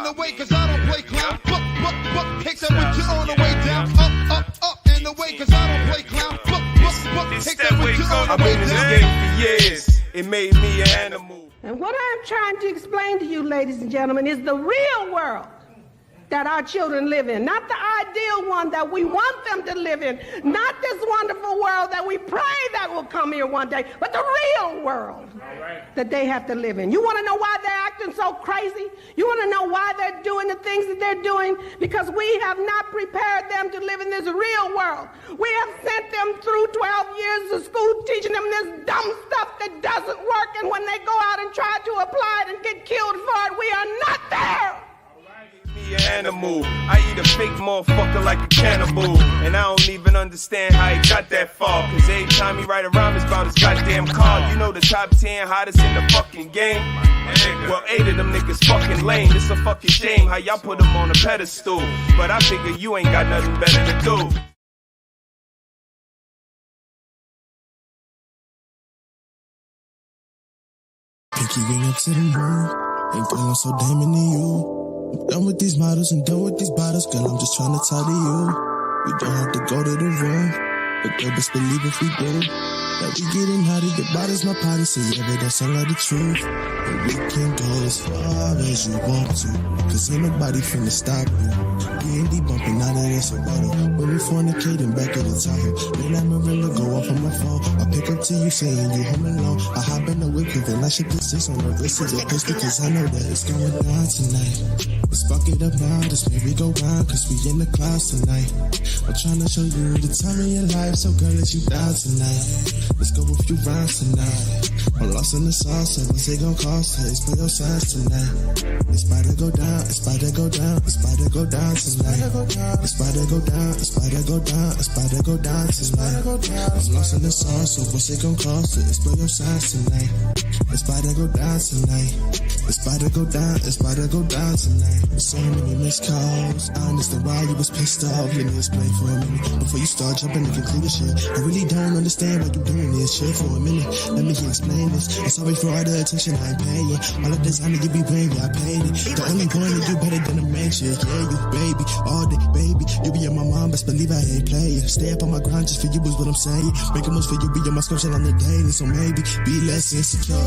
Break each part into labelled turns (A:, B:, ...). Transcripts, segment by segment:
A: in the way, cause I don't play clown. Take that with you on the way down. Up in the way, cause I don't play clown. Take that with you on the way down.
B: I've been in this game for years. It made me an animal.
C: And what I'm trying to explain to you, ladies and gentlemen, is the real world that our children live in, not the ideal one that we want them to live in, not this wonderful world that we pray that will come here one day, but the real world that they have to live in. You want to know why they're acting so crazy? You want to know why they're doing the things that they're doing? Because we have not prepared them to live in this real world. We have sent them through 12 years of school teaching them this dumb stuff that doesn't work, and when they go out and try to apply it and get killed for it, we are not there.
B: Me an animal. I eat a fake motherfucker like a cannibal. And I don't even understand how he got that far. Cause every time he write a rhyme, it's about his goddamn car. You know the top 10 hottest in the fucking game? Well, 8 of them niggas fucking lame. It's a fucking shame how y'all put them on a pedestal. But I figure you ain't got nothing better to do.
D: Pinky ring up to the moon. Ain't going so damn into you. I'm done with these models and done with these bottles. Girl, I'm just trying to talk to you. We don't have to go to the room, but girl, best believe if we do that we getting naughty. The bottle's my party, so yeah, but that's all of the truth. And we can go as far as you want to, cause ain't nobody finna stop you. D&D bumping out of this photo. When we fornicating back at the Tahoe, then I remember go off on my phone. I pick up to you saying you home alone. I hop in the whip, then I should put 6 on the wrist of the pistol, cause I know that it's going down tonight. Let's fuck it up now, just maybe go round, cause we in the clouds tonight. I'm trying to show you the time of your life, so girl, let you down tonight. Let's go a few rounds tonight. I'm lost in the sauce, so what's it gon' cost? It's for your size tonight. It's about to go down, it's about to go down, it's about to go down tonight. It's about to go down, it's about to go down, it's about to go down tonight. I'm lost in the sauce, so what's it gon' cost? It's for your size tonight. It's about to go down tonight. It's about to go down, it's about to go down tonight. With so many missed calls, I understand why you was pissed off. Let me explain for a minute before you start jumping to conclusion. I really don't understand why you doing this shit for a minute. Let me explain this. I'm sorry for all the attention I ain't paying. All of this time to give you brain, yeah, I paid it. The only one that do better than a man shit. Yeah, you baby, all day, baby. You be on my mom, best believe I ain't playing. Stay up on my grind just for you is what I'm saying. Make a moves for you, be on my scripture on the daily. So maybe be less insecure,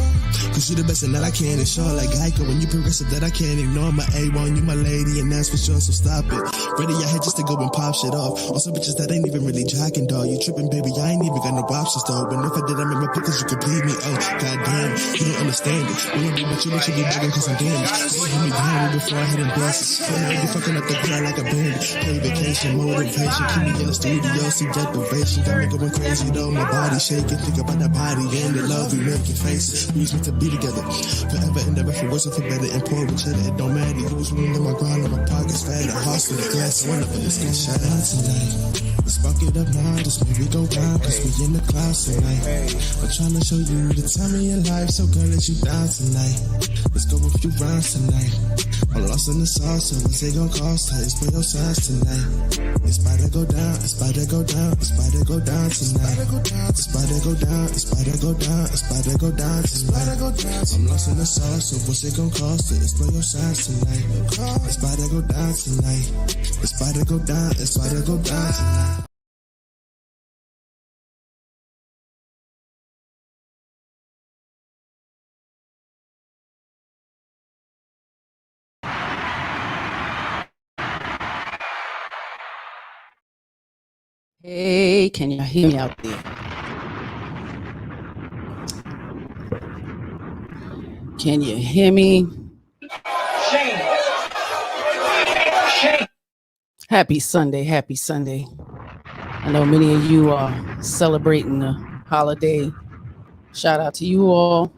D: cause you the best and that I can ensure. Like Geico, when you progressive that I can't ignore. My A1, you my lady, and that's for sure, so stop it. Ready your head just to go and pop shit off. Also bitches that ain't even really jacking, dog. You tripping, baby, I ain't even got no options, though. And if I did, I'm in my pockets, you could bleed me. Oh, goddamn, you don't understand it. Wanna be with you be begging cause I'm damaged. So hit me down before I hit them blessings. Feel like you fucking up the ground like a bandit. Play vacation, motivation, keep me in the studio, see deprivation. Got me going crazy, though, my body shaking. Think about that body and the love we making faces. We was meant to be together, forever and ever, for worse or for better. And poor with cheddar, it don't matter. You was ruining my grind on my pockets, fat, the hearts in the glass. I wanna put this guy shut out tonight. Let's fuck it up now, just maybe go round, cause we in the clouds tonight. I'm trying to show you the time of your life, so girl, let you down tonight. Let's go a few rounds tonight. I'm lost in the sauce, so what's it gon' cost? It's for your size tonight. It's about to go down, it's about to go down, it's about to go down tonight. It's about to go down, it's about to go down, it's about to go down tonight. I'm lost in the sauce, so what's it gon' cost? It's for your size tonight. It's about to go down tonight. It's about to go down, it's about to go down tonight.
E: Hey, can y'all hear me out there? Can you hear me?
F: Shame. Shame.
E: Happy Sunday, happy Sunday. I know many of you are celebrating the holiday. Shout out to you all.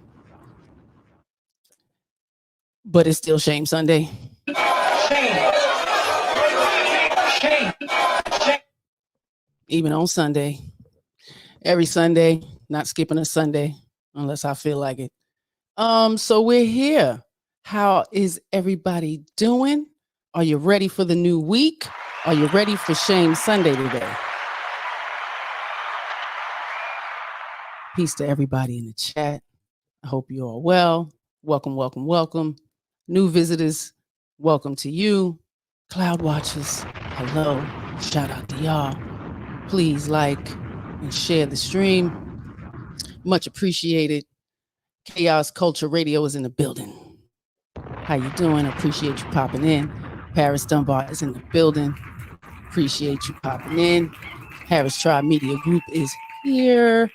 E: But it's still Shame Sunday.
F: Shame. Shame. Shame.
E: Even on Sunday. Every Sunday, not skipping a Sunday unless I feel like it. So we're here. How is everybody doing? Are you ready for the new week? Are you ready for Shame Sunday today? Peace to everybody in the chat. I hope you all well. Welcome, welcome, welcome. New visitors, Welcome to you, Cloud Watchers. Hello. Shout out to y'all. Please like and share the stream. Much appreciated. Chaos Culture Radio is in the building. How you doing? Appreciate you popping in. Paris Dunbar is in the building. Appreciate you popping in. Harris Tribe Media Group is here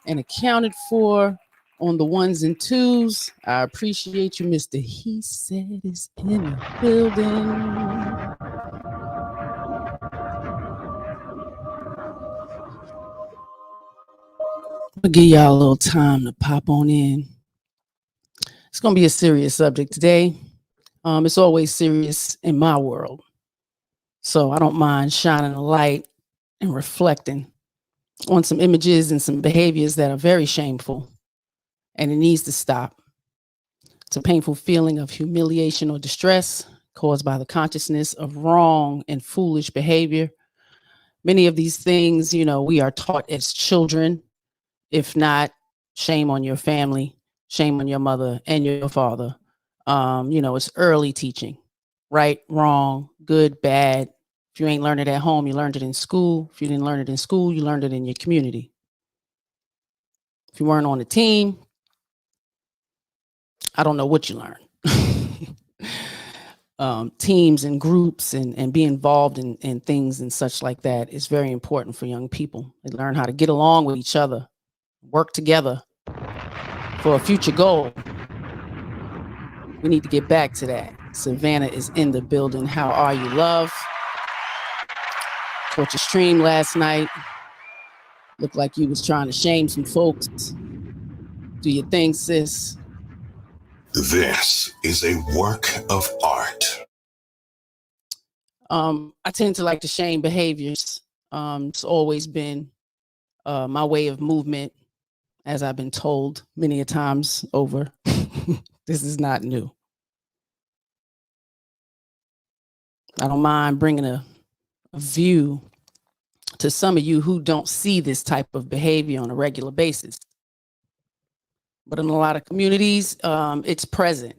E: and accounted for on the ones and twos. I appreciate you. Mr. He Said is in the building. I'll give y'all a little time to pop on in. It's going to be a serious subject today. It's always serious in my world. So I don't mind shining a light and reflecting on some images and some behaviors that are very shameful, and it needs to stop. It's a painful feeling of humiliation or distress caused by the consciousness of wrong and foolish behavior. Many of these things, we are taught as children. If not, shame on your family, shame on your mother and your father. It's early teaching, right, wrong, good, bad. If you ain't learned it at home, you learned it in school. If you didn't learn it in school, you learned it in your community. If you weren't on the team, I don't know what you learned. Teams and groups and be involved in things and such like that is very important for young people. They learn how to get along with each other, work together for a future goal. We need to get back to that. Savannah is in the building. How are you, love? Caught your stream last night. Looked like you was trying to shame some folks. Do your thing, sis.
G: This is a work of art.
E: I tend to like to shame behaviors. It's always been my way of movement, as I've been told many a times over. This is not new. I don't mind bringing a view to some of you who don't see this type of behavior on a regular basis. But in a lot of communities, it's present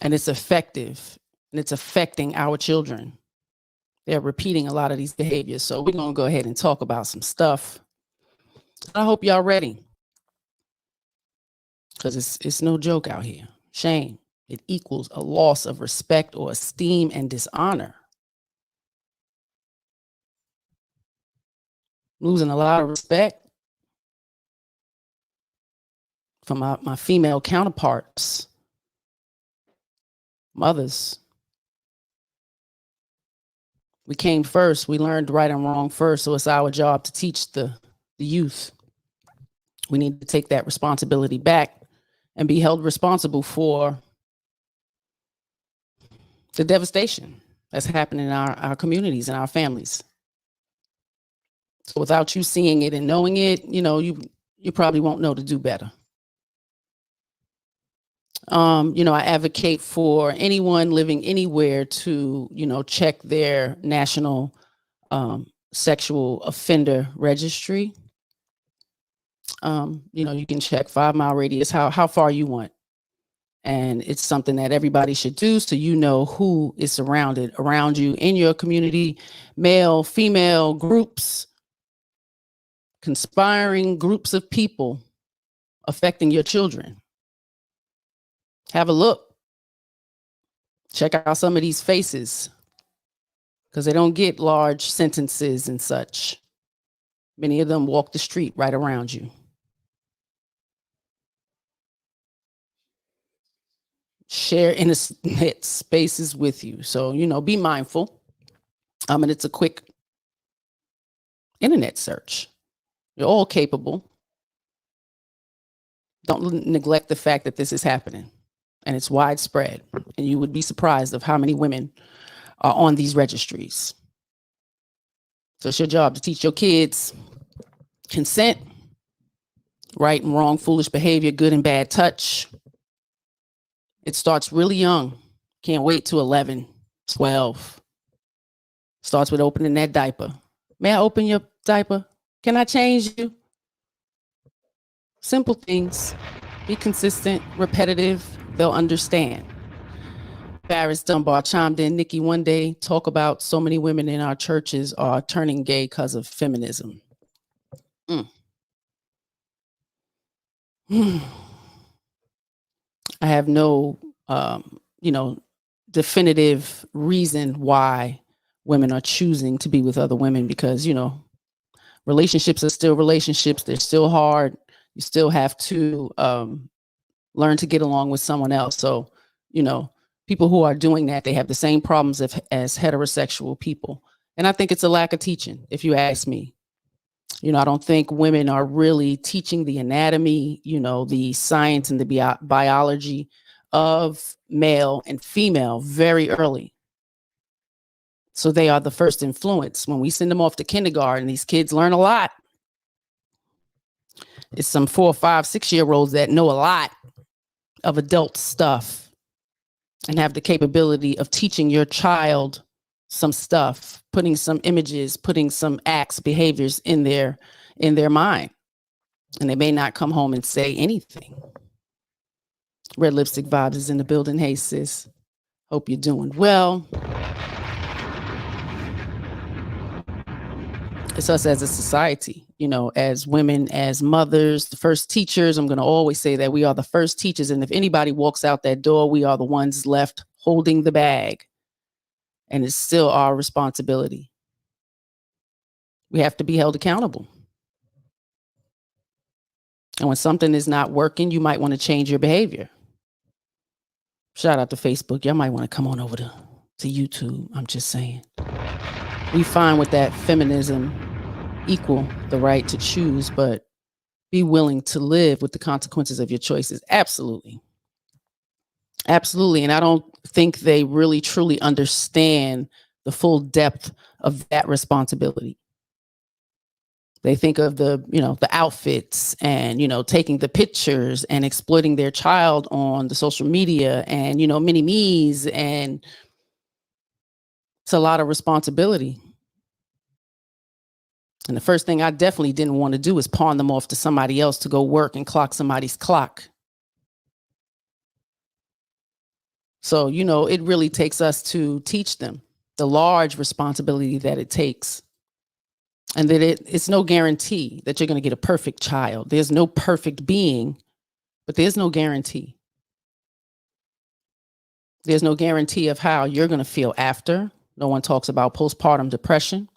E: and it's effective and it's affecting our children. They're repeating a lot of these behaviors. So we're going to go ahead and talk about some stuff. I hope y'all ready, because it's no joke out here. Shame. It equals a loss of respect or esteem and dishonor. Losing a lot of respect from my female counterparts, mothers. We came first. We learned right and wrong first. So it's our job to teach the youth. We need to take that responsibility back and be held responsible for the devastation that's happening in our communities and our families. So without you seeing it and knowing it, you probably won't know to do better. I advocate for anyone living anywhere to, check their national sexual offender registry. You can check 5 mile radius, how far you want. And it's something that everybody should do, so you know who is surrounded around you in your community, male, female groups, conspiring groups of people affecting your children. Have a look. Check out some of these faces, because they don't get large sentences and such. Many of them walk the street right around you. Share internet spaces with you. So, be mindful. And it's a quick internet search. You're all capable. Don't neglect the fact that this is happening, and it's widespread. And you would be surprised of how many women are on these registries. So it's your job to teach your kids consent, right and wrong, foolish behavior, good and bad touch. It starts really young. Can't wait to 11, 12. Starts with opening that diaper. May I open your diaper? Can I change you? Simple things. Be consistent, repetitive. They'll understand. Barris Dunbar chimed in. Nikki, one day talk about so many women in our churches are turning gay because of feminism. I have no, definitive reason why women are choosing to be with other women, because, relationships are still relationships. They're still hard. You still have to learn to get along with someone else. So, people who are doing that, they have the same problems as heterosexual people. And I think it's a lack of teaching, if you ask me. I don't think women are really teaching the anatomy, the science and the biology of male and female very early. So they are the first influence. When we send them off to kindergarten, these kids learn a lot. It's some 4, 5, 6-year-olds that know a lot of adult stuff and have the capability of teaching your child some stuff, putting some images, putting some acts, behaviors in their mind. And they may not come home and say anything. Red Lipstick Vibes is in the building. Hey, sis. Hope you're doing well. It's us as a society, as women, as mothers, the first teachers. I'm going to always say that we are the first teachers. And if anybody walks out that door, we are the ones left holding the bag. And it's still our responsibility. We have to be held accountable. And when something is not working, you might want to change your behavior. Shout out to Facebook. Y'all might want to come on over to YouTube. I'm just saying. We find with that feminism equal the right to choose, but be willing to live with the consequences of your choices. Absolutely. Absolutely. And I don't think they really truly understand the full depth of that responsibility. They think of the outfits and, taking the pictures and exploiting their child on the social media and, mini me's. And it's a lot of responsibility. And the first thing I definitely didn't want to do is pawn them off to somebody else to go work and clock somebody's clock. So, it really takes us to teach them the large responsibility that it takes. And that it's no guarantee that you're going to get a perfect child. There's no perfect being, but there's no guarantee. There's no guarantee of how you're going to feel after. No one talks about postpartum depression.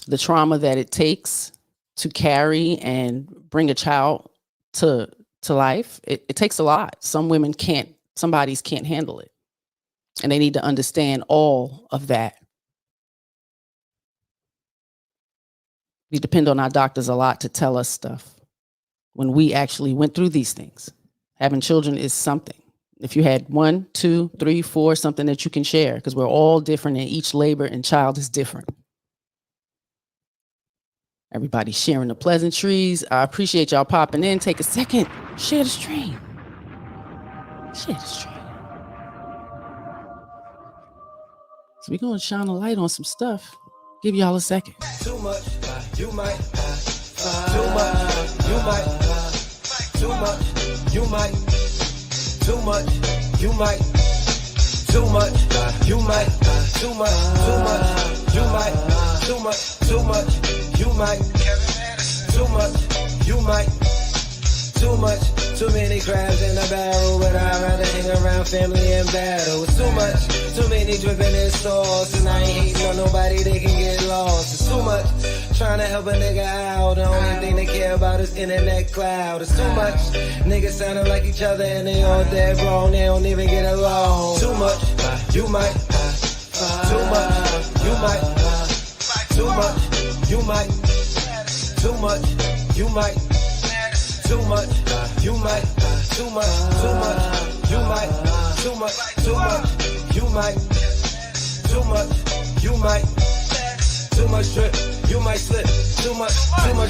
E: The trauma that it takes to carry and bring a child to life. It takes a lot. Some bodies can't handle it. And they need to understand all of that. We depend on our doctors a lot to tell us stuff when we actually went through these things. Having children is something. If you had 1, 2, 3, 4, something that you can share, because we're all different and each labor and child is different. Everybody sharing the pleasantries. I appreciate y'all popping in. Take a second. Share the stream. Share the stream. So we're going to shine a light on some stuff. Give y'all a second.
H: Too much, you might. Too much, you might. Too much, you might. Too much, you might. Too much, you might. Too much, you might. Too much, you might. Too much, you might. Too much, too many crabs in a barrel, but I'd rather hang around family and battle. It's too much, too many dripping in sauce, and I ain't hating on nobody, they can get lost. It's too much, trying to help a nigga out. The only thing they care about is internet cloud. It's too much, niggas sounding like each other and they all dead wrong, they don't even get along. Too much, you might. Too much, you might. Too much, you might. Too much, you might. Too much, you might. Too much, you might. Too much, you might. Too much, you might. Too much drip, you might slip. Too much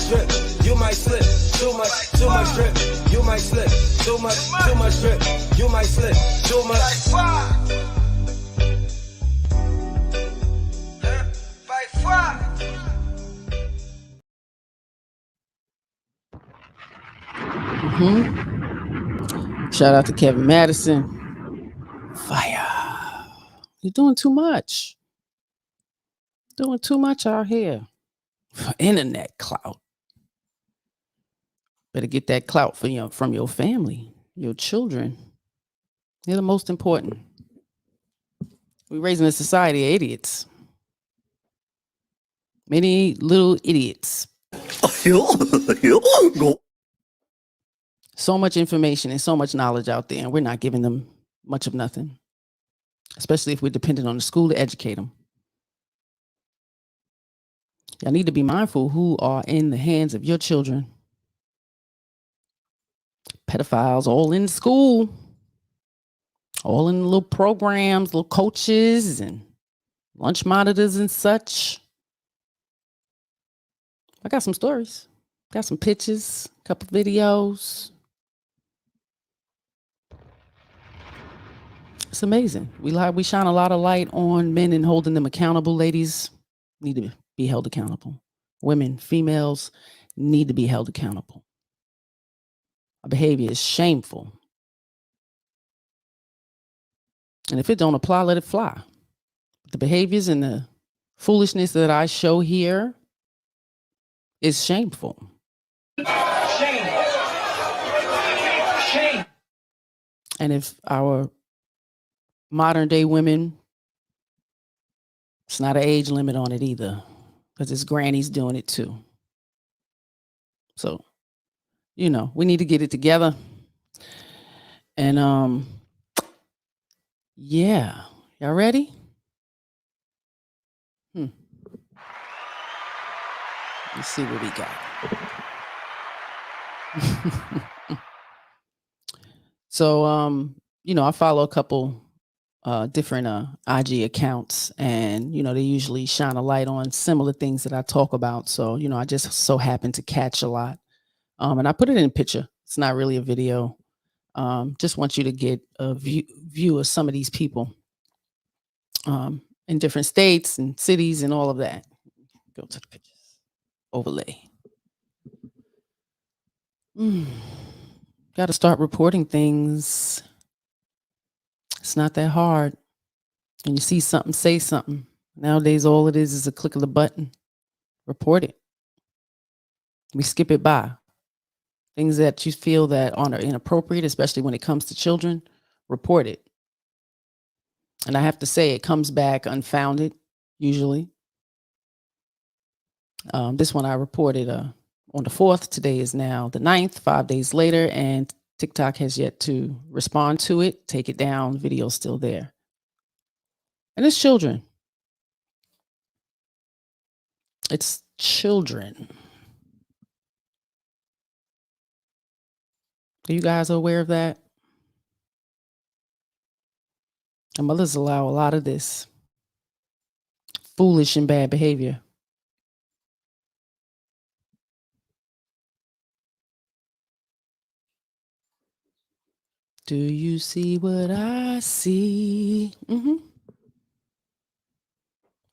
H: drip, you might slip. Too much drip, you might slip. Too much drip, you might slip. Too much.
E: Shout out to Kevin Madison. Fire. You're doing too much. Doing too much out here for internet clout. Better get that clout from your family, your children. They're the most important. We're raising a society of idiots. Many little idiots. So much information and so much knowledge out there, and we're not giving them much of nothing, especially if we're dependent on the school to educate them. Y'all need to be mindful who are in the hands of your children. Pedophiles all in school, all in little programs, little coaches and lunch monitors and such. I got some stories, got some pictures, a couple videos. It's amazing. We shine a lot of light on men and holding them accountable. Ladies need to be held accountable. Women, females need to be held accountable. Our behavior is shameful. And if it don't apply, let it fly. The behaviors and the foolishness that I show here is shameful.
F: Shame. Shame.
E: And if our modern day women, it's not an age limit on it either, because it's grannies doing it too. So, we need to get it together. And yeah, y'all ready? Let's see what we got. So, I follow a couple different IG accounts, and they usually shine a light on similar things that I talk about. So, I just so happen to catch a lot, and I put it in a picture. It's not really a video. Just want you to get a view of some of these people in different states and cities and all of that. Go to the pictures. Overlay. Got to start reporting things. It's not that hard. When you see something, say something. Nowadays, all it is a click of the button. Report it. We skip it by. Things that you feel that are inappropriate, especially when it comes to children, report it. And I have to say, it comes back unfounded, usually. This one I reported on the 4th. Today is now the 9th, 5 days later, and TikTok has yet to respond to it, take it down. Video's still there. And it's children. It's children. Are you guys aware of that? And mothers allow a lot of this foolish and bad behavior. Do you see what I see?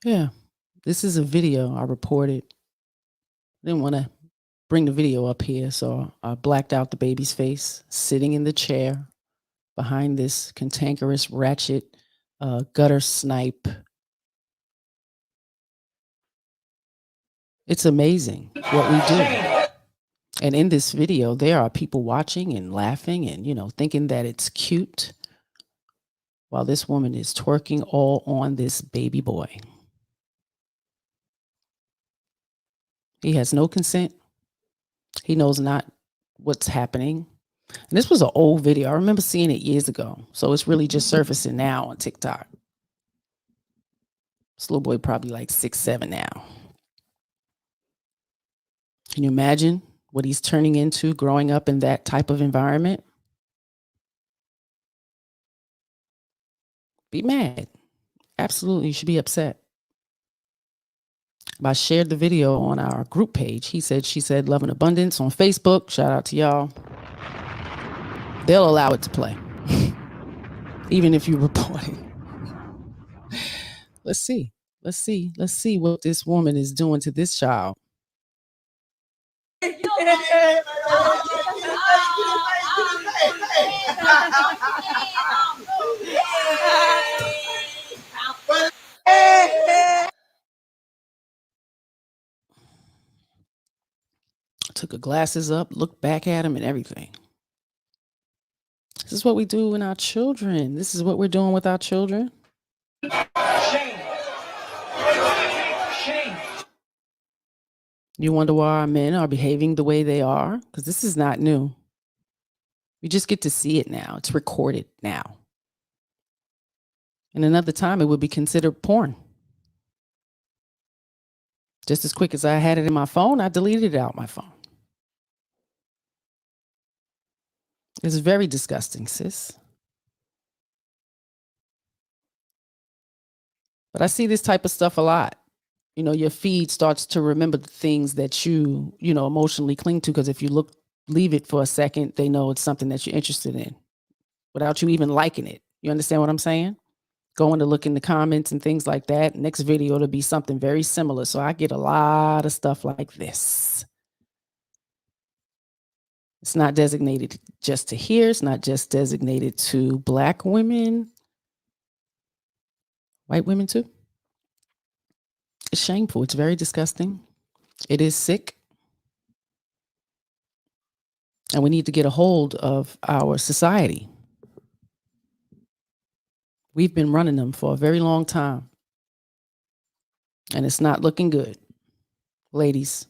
E: Yeah, this is a video I reported. Didn't want to bring the video up here, so I blacked out the baby's face, sitting in the chair behind this cantankerous, ratchet, gutter snipe. It's amazing what we do. And in this video, there are people watching and laughing and, thinking that it's cute while this woman is twerking all on this baby boy. He has no consent. He knows not what's happening. And this was an old video. I remember seeing it years ago. So it's really just surfacing now on TikTok. This little boy probably like 6, 7 now. Can you imagine what he's turning into growing up in that type of environment? Be mad. Absolutely, you should be upset. I shared the video on our group page. He said, she said, Love and Abundance on Facebook. Shout out to y'all. They'll allow it to play, even if you report it. Let's see what this woman is doing to this child. Took her glasses up, looked back at him and everything. This is what we do in our children. This is what we're doing with our children.
F: Shame. Shame.
E: You wonder why our men are behaving the way they are? Because this is not new. We just get to see it now. It's recorded now. And another time, it would be considered porn. Just as quick as I had it in my phone, I deleted it out my phone. It's very disgusting, sis. But I see this type of stuff a lot. You know, your feed starts to remember the things that you emotionally cling to, because if you leave it for a second, they know it's something that you're interested in without you even liking it. You understand what I'm saying? Going to look in the comments and things like that. Next video to be something very similar. So I get a lot of stuff like this. It's not designated just to here. It's not just designated to Black women. White women too. It's shameful. It's very disgusting. It is sick. And we need to get a hold of our society. We've been running them for a very long time. And it's not looking good. Ladies,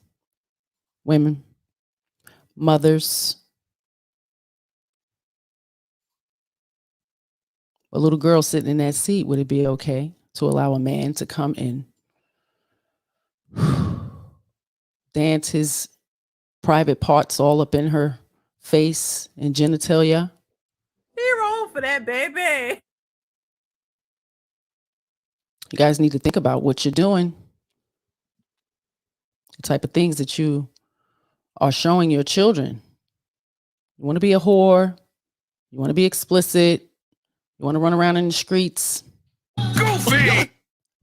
E: women, mothers. A little girl sitting in that seat, would it be okay to allow a man to come in, dance his private parts all up in her face and genitalia?
I: He wrong for that, baby.
E: You guys need to think about what you're doing. The type of things that you are showing your children. You want to be a whore. You want to be explicit. You want to run around in the streets.
G: Goofy!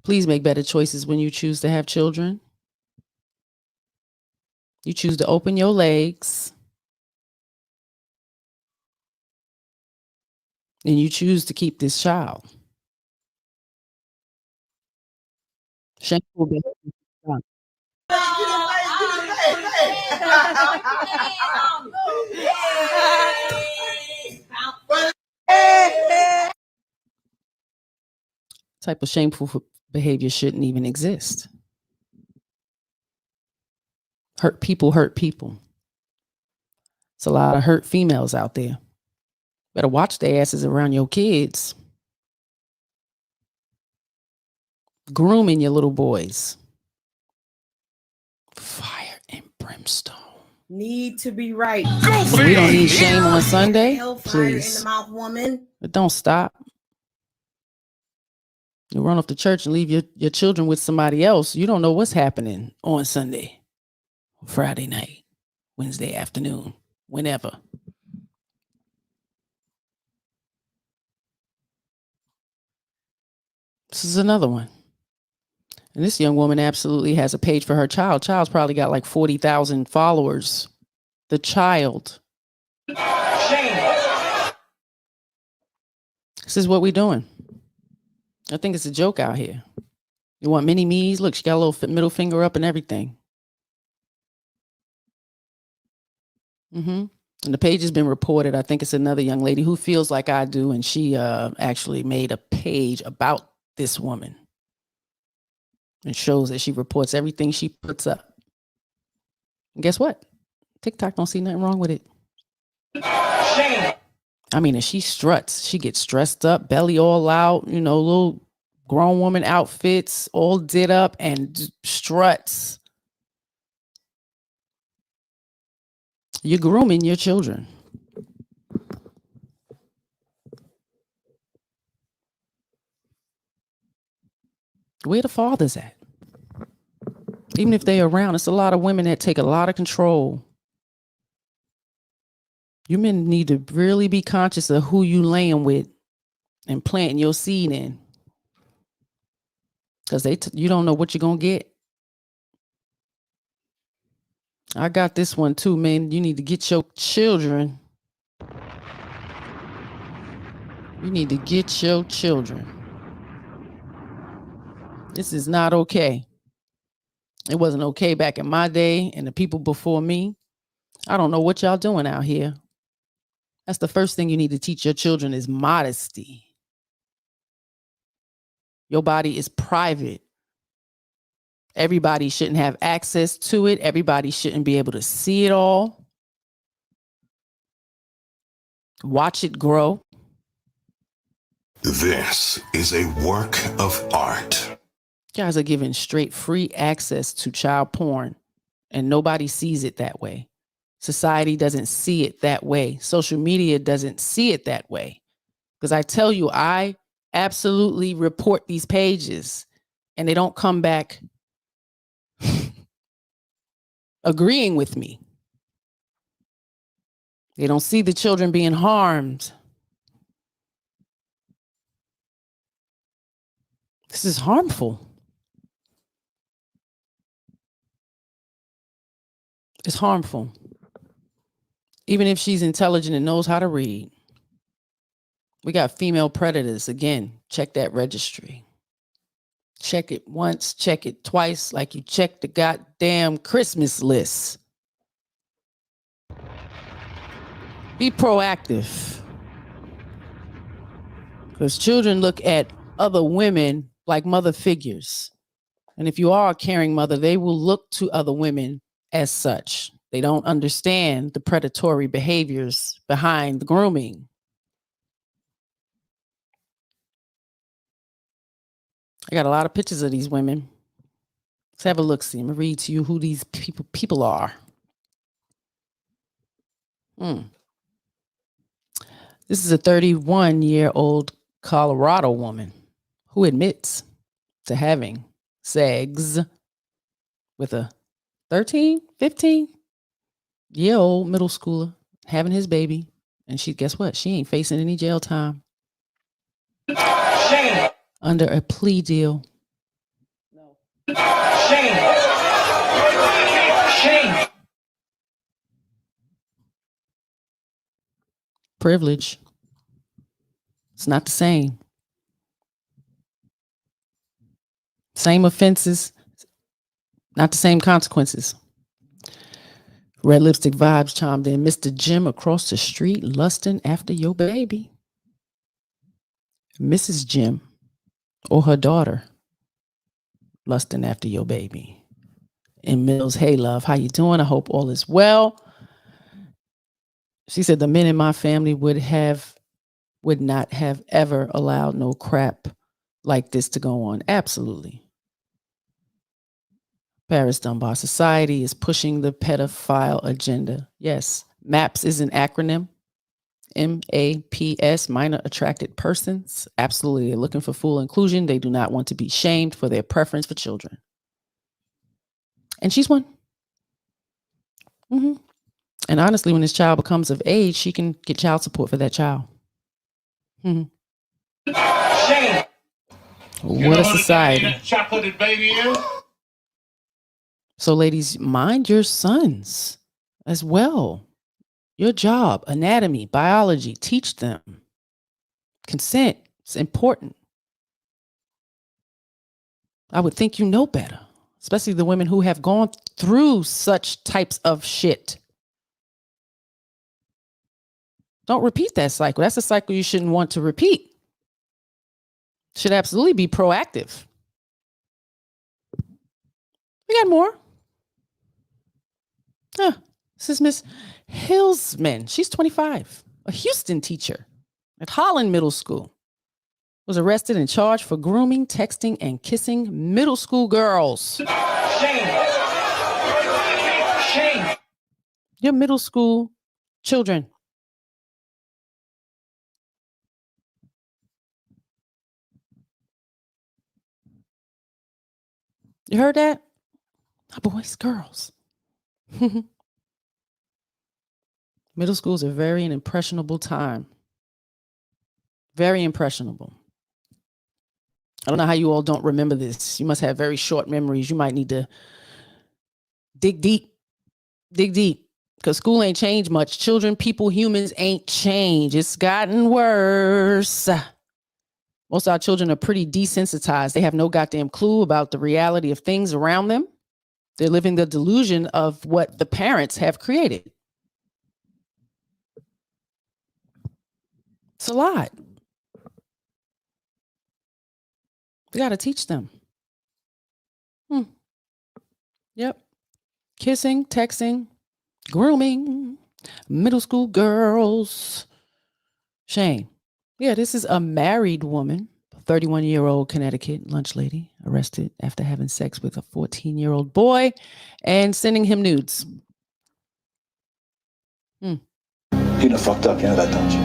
E: Please make better choices when you choose to have children. You choose to open your legs. And you choose to keep this child. Shameful behavior. Type of shameful behavior shouldn't even exist. Hurt people hurt people. It's a lot of hurt females out there. Better watch their asses around your kids. Grooming your little boys. Fire and brimstone.
J: Need to be right.
E: We don't need shame on Sunday.
J: Hellfire in
E: Please.
J: the mouth, woman.
E: But don't stop. You run off to church and leave your children with somebody else. You don't know what's happening on Sunday, Friday night, Wednesday afternoon, whenever. This is another one. And this young woman absolutely has a page for her child. Child's probably got like 40,000 followers. The child.
F: Shame.
E: This is what we're doing. I think it's a joke out here. You want mini me's? Look, she got a little middle finger up and everything. And the page has been reported. I think it's another young lady who feels like I do. And she actually made a page about this woman. And shows that she reports everything she puts up. And guess what? TikTok don't see nothing wrong with it.
F: Shame.
E: I mean, if she struts, she gets dressed up, belly all out, little grown woman outfits, all did up and struts. You're grooming your children. Where the fathers at? Even if they're around, it's a lot of women that take a lot of control. You men need to really be conscious of who you laying with and planting your seed in. Because you don't know what you're going to get. I got this one too, man. You need to get your children. You need to get your children. This is not okay. It wasn't okay back in my day and the people before me. I don't know what y'all doing out here. That's the first thing you need to teach your children is modesty. Your body is private. Everybody shouldn't have access to it. Everybody shouldn't be able to see it all. Watch it grow.
G: This is a work of art.
E: You guys are giving straight free access to child porn, and nobody sees it that way. Society doesn't see it that way. Social media doesn't see it that way. Because I tell you, I absolutely report these pages, and they don't come back agreeing with me. They don't see the children being harmed. This is harmful. It's harmful. Even if she's intelligent and knows how to read. We got female predators. Again, check that registry. Check it once, check it twice, like you check the goddamn Christmas list. Be proactive. Because children look at other women like mother figures. And if you are a caring mother, they will look to other women as such. They don't understand the predatory behaviors behind the grooming. I got a lot of pictures of these women. Let's have a look. See, I'm gonna read to you who these people are. This is a 31-year-old Colorado woman who admits to having sex with a 13, 15-year-old middle schooler, having his baby. And guess what? She ain't facing any jail time.
F: Shame.
E: Under a plea deal.
F: Shame. Shame.
E: Privilege. It's not the same. Same offenses, not the same consequences. Red lipstick vibes chimed in. Mr. Jim across the street lusting after your baby. Mrs. Jim or her daughter lusting after your baby. In Mills, hey love, how you doing? I hope all is well. She said the men in my family would not have ever allowed no crap like this to go on. Absolutely. Paris Dunbar, society is pushing the pedophile agenda. Yes, MAPS is an acronym. MAPS, minor attracted persons. Absolutely. They're looking for full inclusion. They do not want to be shamed for their preference for children. And she's one. And honestly, when this child becomes of age, she can get child support for that child.
F: Shame.
E: What a society. So ladies, mind your sons as well. Your job, anatomy, biology, teach them. Consent, it's important. I would think you know better, especially the women who have gone through such types of shit. Don't repeat that cycle. That's a cycle you shouldn't want to repeat. Should absolutely be proactive. We got more. This is Miss Hillsman. She's 25, a Houston teacher at Holland Middle School. Was arrested and charged for grooming, texting, and kissing middle school girls.
F: Shame. Shame.
E: Your middle school children. You heard that? Not boys, girls. Middle school is a very impressionable time. Very impressionable. I don't know how you all don't remember this. You must have very short memories. You might need to dig deep Dig deep, because school ain't changed much. Children, people, humans ain't changed. It's gotten worse. Most of our children are pretty desensitized. They have no goddamn clue about the reality of things around them. They're living the delusion of what the parents have created. It's a lot. We got to teach them. Yep. Kissing, texting, grooming, middle school girls. Shame. Yeah, this is a married woman, 31-year-old Connecticut lunch lady, arrested after having sex with a 14-year-old boy and sending him nudes.
K: You done fucked up, you know that, don't you?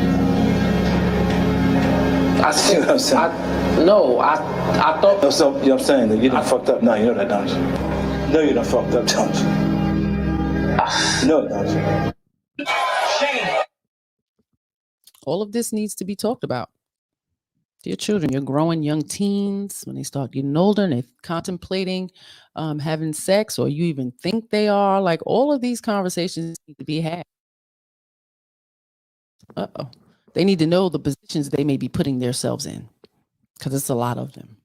K: I see what I'm saying. I thought. No, so, you know what I'm saying? You done fucked up. No, you know that, don't you? No, you done fucked up, don't you? You know it, don't you?
F: Shame.
E: All of this needs to be talked about. Dear children, you're growing young teens. When they start getting older and they're contemplating having sex, or you even think they are, like, all of these conversations need to be had. They need to know the positions they may be putting themselves in, because it's a lot of them.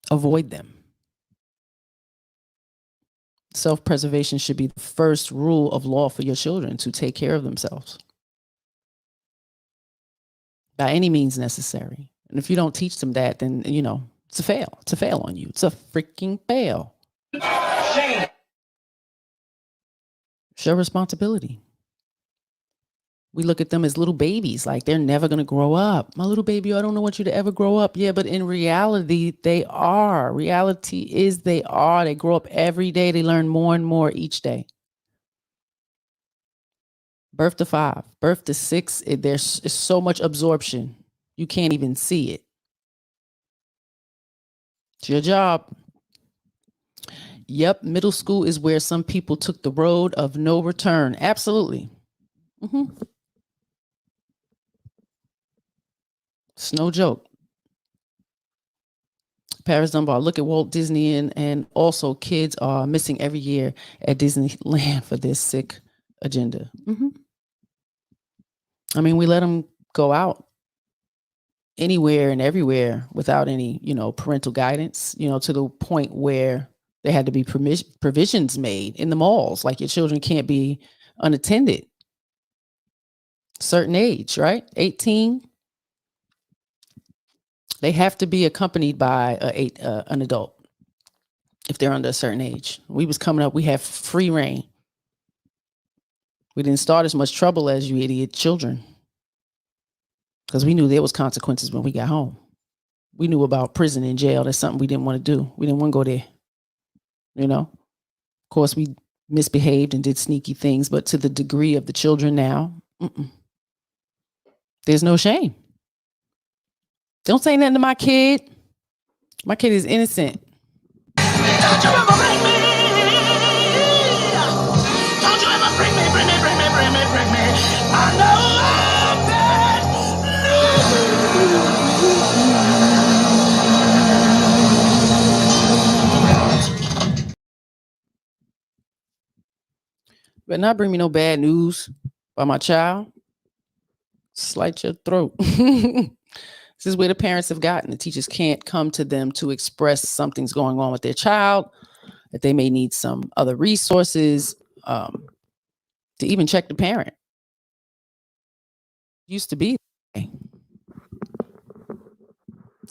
E: Avoid them. Self-preservation should be the first rule of law for your children, to take care of themselves by any means necessary. And if you don't teach them that, then, you know, it's a fail. It's a fail on you. It's a freaking fail.
F: Shame.
E: Show responsibility. We look at them as little babies, like they're never going to grow up. My little baby, I don't want you to ever grow up. Yeah, but in reality, they are. Reality is they are. They grow up every day. They learn more and more each day. Birth to 5, birth to 6, there's so much absorption. You can't even see it. It's your job. Yep, middle school is where some people took the road of no return. Absolutely. It's no joke. Paris Dunbar, look at Walt Disney, and also kids are missing every year at Disneyland for this sick agenda. I mean, we let them go out anywhere and everywhere without any, parental guidance, to the point where there had to be provisions made in the malls. Like, your children can't be unattended. Certain age, right? 18. They have to be accompanied by an adult if they're under a certain age. We was coming up, we have free reign. We didn't start as much trouble as you idiot children, because we knew there was consequences when we got home. We knew about prison and jail. That's something we didn't want to do. We didn't want to go there. Of course, we misbehaved and did sneaky things, but to the degree of the children now, there's no shame. Don't say nothing to my kid. My kid is innocent.
L: Don't you ever bring me. Don't you ever bring me. I know I'm bad.
E: But not bring me no bad news by my child. Slice your throat. This is where the parents have gotten. The teachers can't come to them to express something's going on with their child, that they may need some other resources, to even check the parent. Used to be.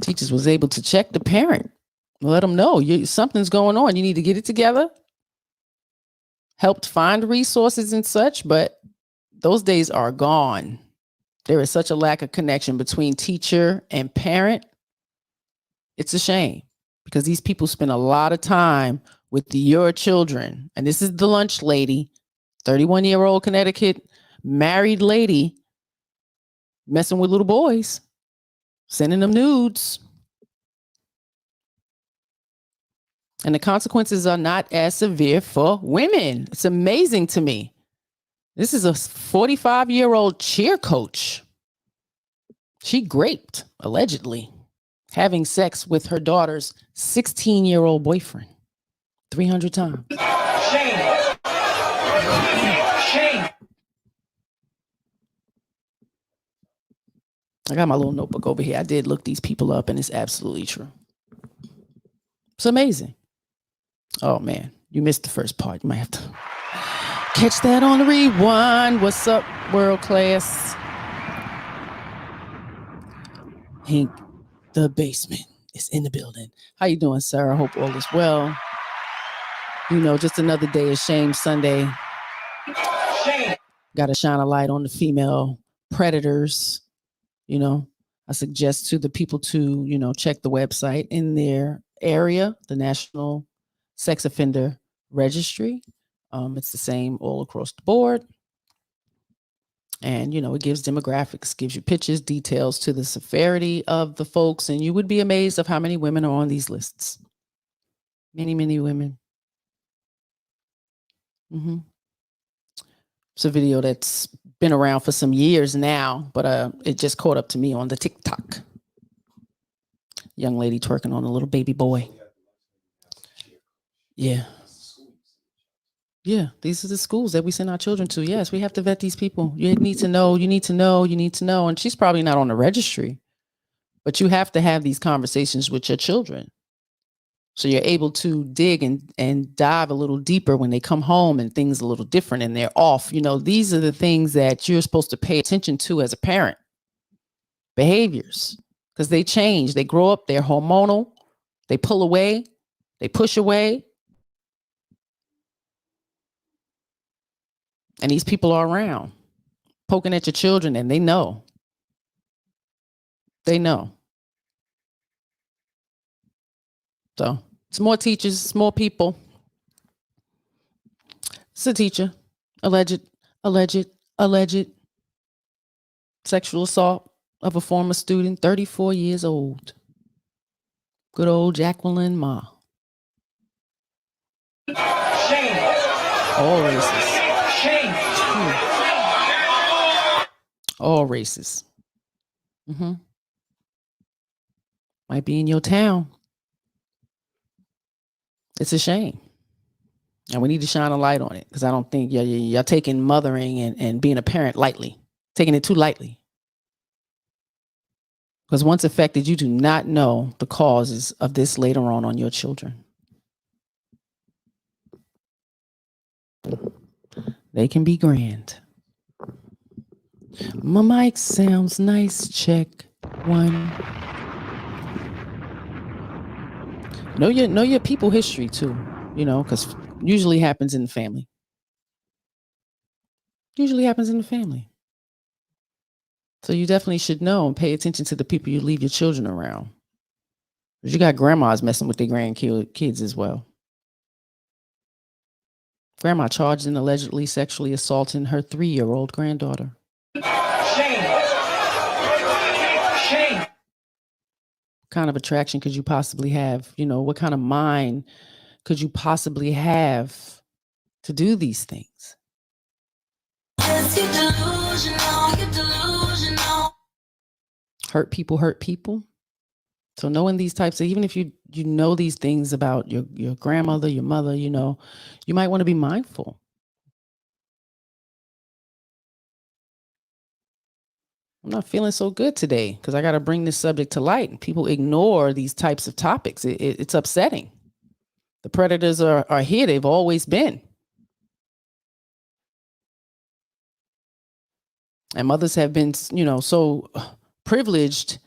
E: Teachers was able to check the parent, let them know something's going on. You need to get it together. Helped find resources and such, but those days are gone. There is such a lack of connection between teacher and parent. It's a shame, because these people spend a lot of time with your children. And this is the lunch lady, 31-year-old Connecticut married lady, messing with little boys, sending them nudes. And the consequences are not as severe for women. It's amazing to me. This is a 45-year-old cheer coach. She raped, allegedly, having sex with her daughter's 16-year-old boyfriend. 300 times.
F: Shame. Shame.
E: I got my little notebook over here. I did look these people up, and it's absolutely true. It's amazing. Oh, man. You missed the first part. You might have to catch that on the rewind. What's up, world class? Hank, the basement is in the building. How you doing, sir? I hope all is well. You know, just another day of Shame Sunday.
F: Shame.
E: Got to shine a light on the female predators. You know, I suggest to the people to, you know, check the website in their area, the National Sex Offender Registry. It's the same all across the board. And, you know, it gives demographics, gives you pictures, details to the severity of the folks. And you would be amazed of how many women are on these lists. Many, many women. Mm-hmm. It's a video that's been around for some years now, but it just caught up to me on the TikTok. Young lady twerking on a little baby boy. Yeah. Yeah, these are the schools that we send our children to. Yes, we have to vet these people. You need to know, you need to know, you need to know. And she's probably not on the registry, but you have to have these conversations with your children. So you're able to dig and dive a little deeper when they come home and things are a little different and they're off. You know, these are the things that you're supposed to pay attention to as a parent. Behaviors, because they change. They grow up, they're hormonal. They pull away, they push away. And these people are around poking at your children and they know. They know. So it's more teachers, it's more people. It's a teacher. Alleged sexual assault of a former student, 34 years old. Good old Jacqueline Ma.
F: Shame.
E: All races.
F: Shame.
E: All races. Mm-hmm. Might be in your town. It's a shame. And we need to shine a light on it because I don't think you're taking mothering and being a parent lightly, taking it too lightly. Because once affected, you do not know the causes of this later on your children. They can be grand. My mic sounds nice. Check one. Know your people history too, you know, because usually happens in the family. Usually happens in the family. So you definitely should know and pay attention to the people you leave your children around. Because you got grandmas messing with their grandkids as well. Grandma charged in allegedly sexually assaulting her 3-year-old granddaughter.
F: Shame. Shame.
E: What kind of attraction could you possibly have? You know, what kind of mind could you possibly have to do these things? Hurt people. So knowing these types of, even if you know these things about your grandmother, your mother, you know, you might want to be mindful. I'm not feeling so good today because I got to bring this subject to light and people ignore these types of topics. It's upsetting. The predators are here. They've always been. And mothers have been, you know, so privileged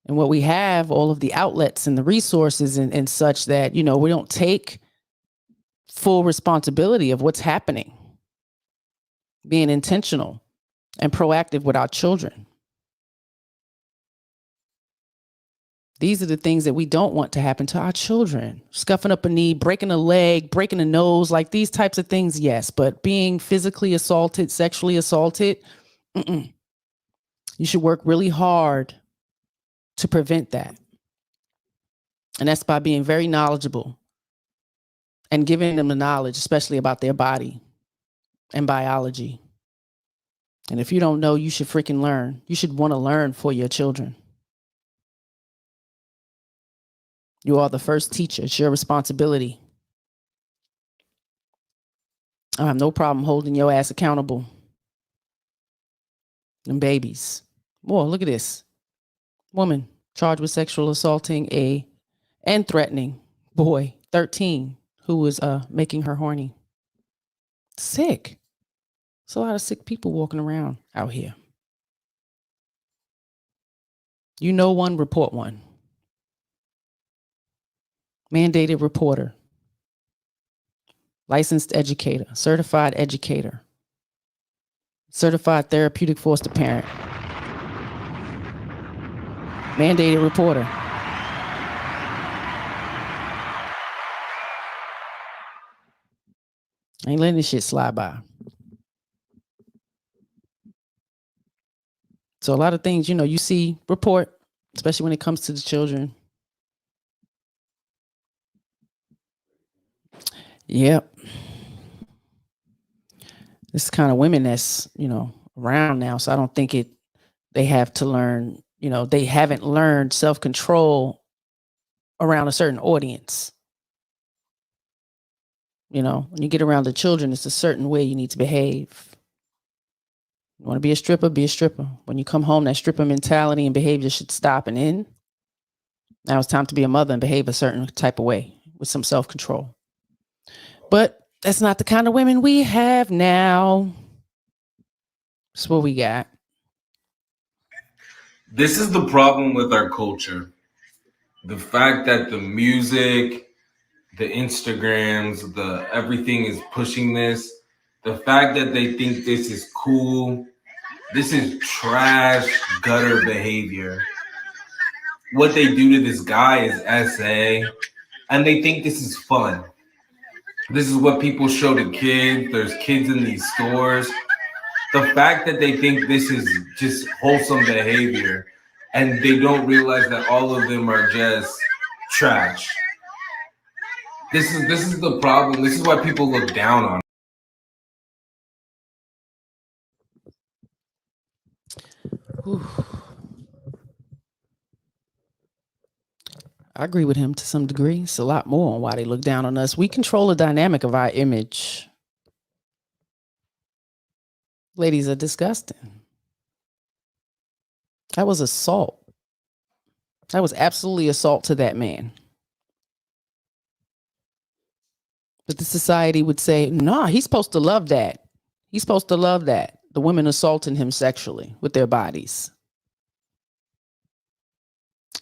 E: in what we have, all of the outlets and the resources and such that, you know, we don't take full responsibility of what's happening. Being intentional and proactive with our children. These are the things that we don't want to happen to our children. Scuffing up a knee, breaking a leg, breaking a nose, like these types of things, yes. But being physically assaulted, sexually assaulted, you should work really hard to prevent that. And that's by being very knowledgeable and giving them the knowledge, especially about their body and biology. And if you don't know, you should freaking learn. You should want to learn for your children. You are the first teacher. It's your responsibility. I have no problem holding your ass accountable. Them babies. Boy, look at this. Woman charged with sexual assaulting and threatening boy, 13, who was making her horny. Sick. There's a lot of sick people walking around out here. You know one, report one. Mandated reporter. Licensed educator. Certified educator. Certified therapeutic foster parent. Mandated reporter. I ain't letting this shit slide by. So a lot of things, you see, report, especially when it comes to the children. Yep. This is kind of women that's, around now. So I don't think they have to learn, they haven't learned self-control around a certain audience. When you get around the children, it's a certain way you need to behave. You want to be a stripper, be a stripper. When you come home, that stripper mentality and behavior should stop and end. Now it's time to be a mother and behave a certain type of way with some self-control. But that's not the kind of women we have now. That's what we got.
M: This is the problem with our culture. The fact that the music, the Instagrams, the everything is pushing this. The fact that they think this is cool. This is trash, gutter behavior. What they do to this guy is SA, and they think this is fun. This is what people show to kids. There's kids in these stores. The fact that they think this is just wholesome behavior, and they don't realize that all of them are just trash. This is the problem. This is why people look down on it.
E: I agree with him to some degree. It's a lot more on why they look down on us. We control the dynamic of our image. Ladies are disgusting. That was assault. That was absolutely assault to that man. But the society would say, nah, he's supposed to love that. He's supposed to love that. The women assaulting him sexually with their bodies.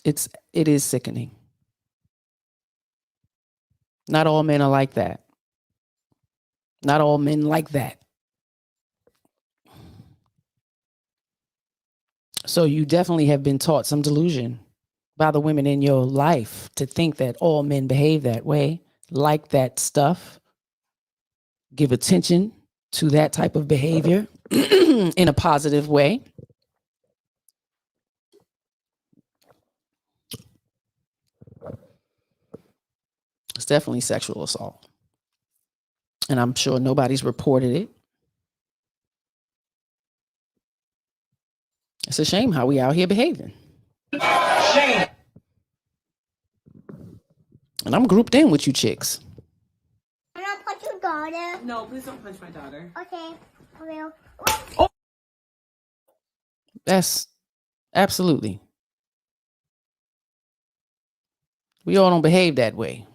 E: It is sickening. Not all men are like that. Not all men like that. So you definitely have been taught some delusion by the women in your life to think that all men behave that way, like that stuff, give attention to that type of behavior in a positive way. It's definitely sexual assault. And I'm sure nobody's reported it. It's a shame how we out here behaving.
F: Shame.
E: And I'm grouped in with you chicks.
N: I'm gonna punch your daughter.
I: No, please don't punch my daughter.
N: Okay, I will.
E: Oh. That's absolutely. We all don't behave that way.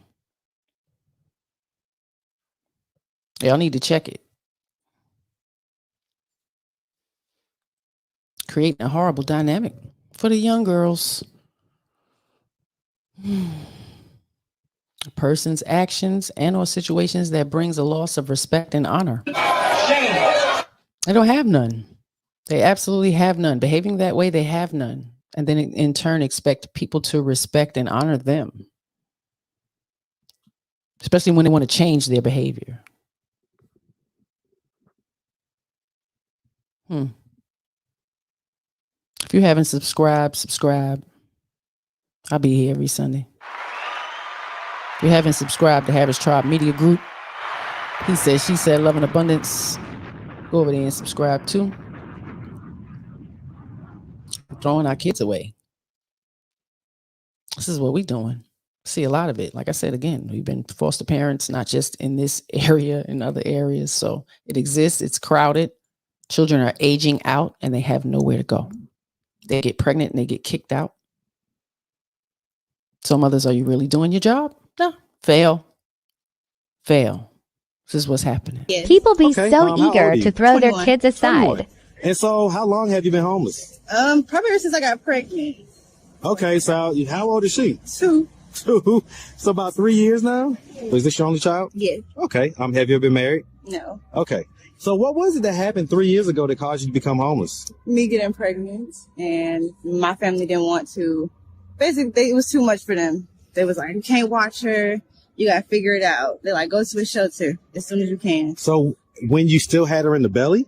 E: Y'all need to check it. Creating a horrible dynamic for the young girls. A person's actions and or situations that brings a loss of respect and honor. They don't have none. They absolutely have none. Behaving that way, they have none. And then in turn expect people to respect and honor them. Especially when they want to change their behavior. If you haven't subscribed, subscribe. I'll be here every Sunday. If you haven't subscribed to Harris Tribe Media Group, he said, she said, love and abundance. Go over there and subscribe too. We're throwing our kids away. This is what we're doing. See a lot of it. Like I said, again, we've been foster parents, not just in this area, in other areas. So it exists. It's crowded. Children are aging out and they have nowhere to go. They get pregnant and they get kicked out. So mothers, are you really doing your job? No. Fail. This is what's happening.
O: Yes. People be so eager to throw
P: 21.
O: their kids aside.
P: 21. And so how long have you been homeless?
I: Probably ever since I got pregnant.
P: Okay, so how old is she?
I: 2.
P: 2. So about 3 years now? Is this your only child?
I: Yes.
P: Okay. Have you ever been married?
I: No.
P: Okay. So what was it that happened 3 years ago that caused you to become homeless?
I: Me getting pregnant, and my family didn't want to. Basically, it was too much for them. They was like, you can't watch her. You got to figure it out. They're like, go to a shelter as soon as you can.
P: So when you still had her in the belly?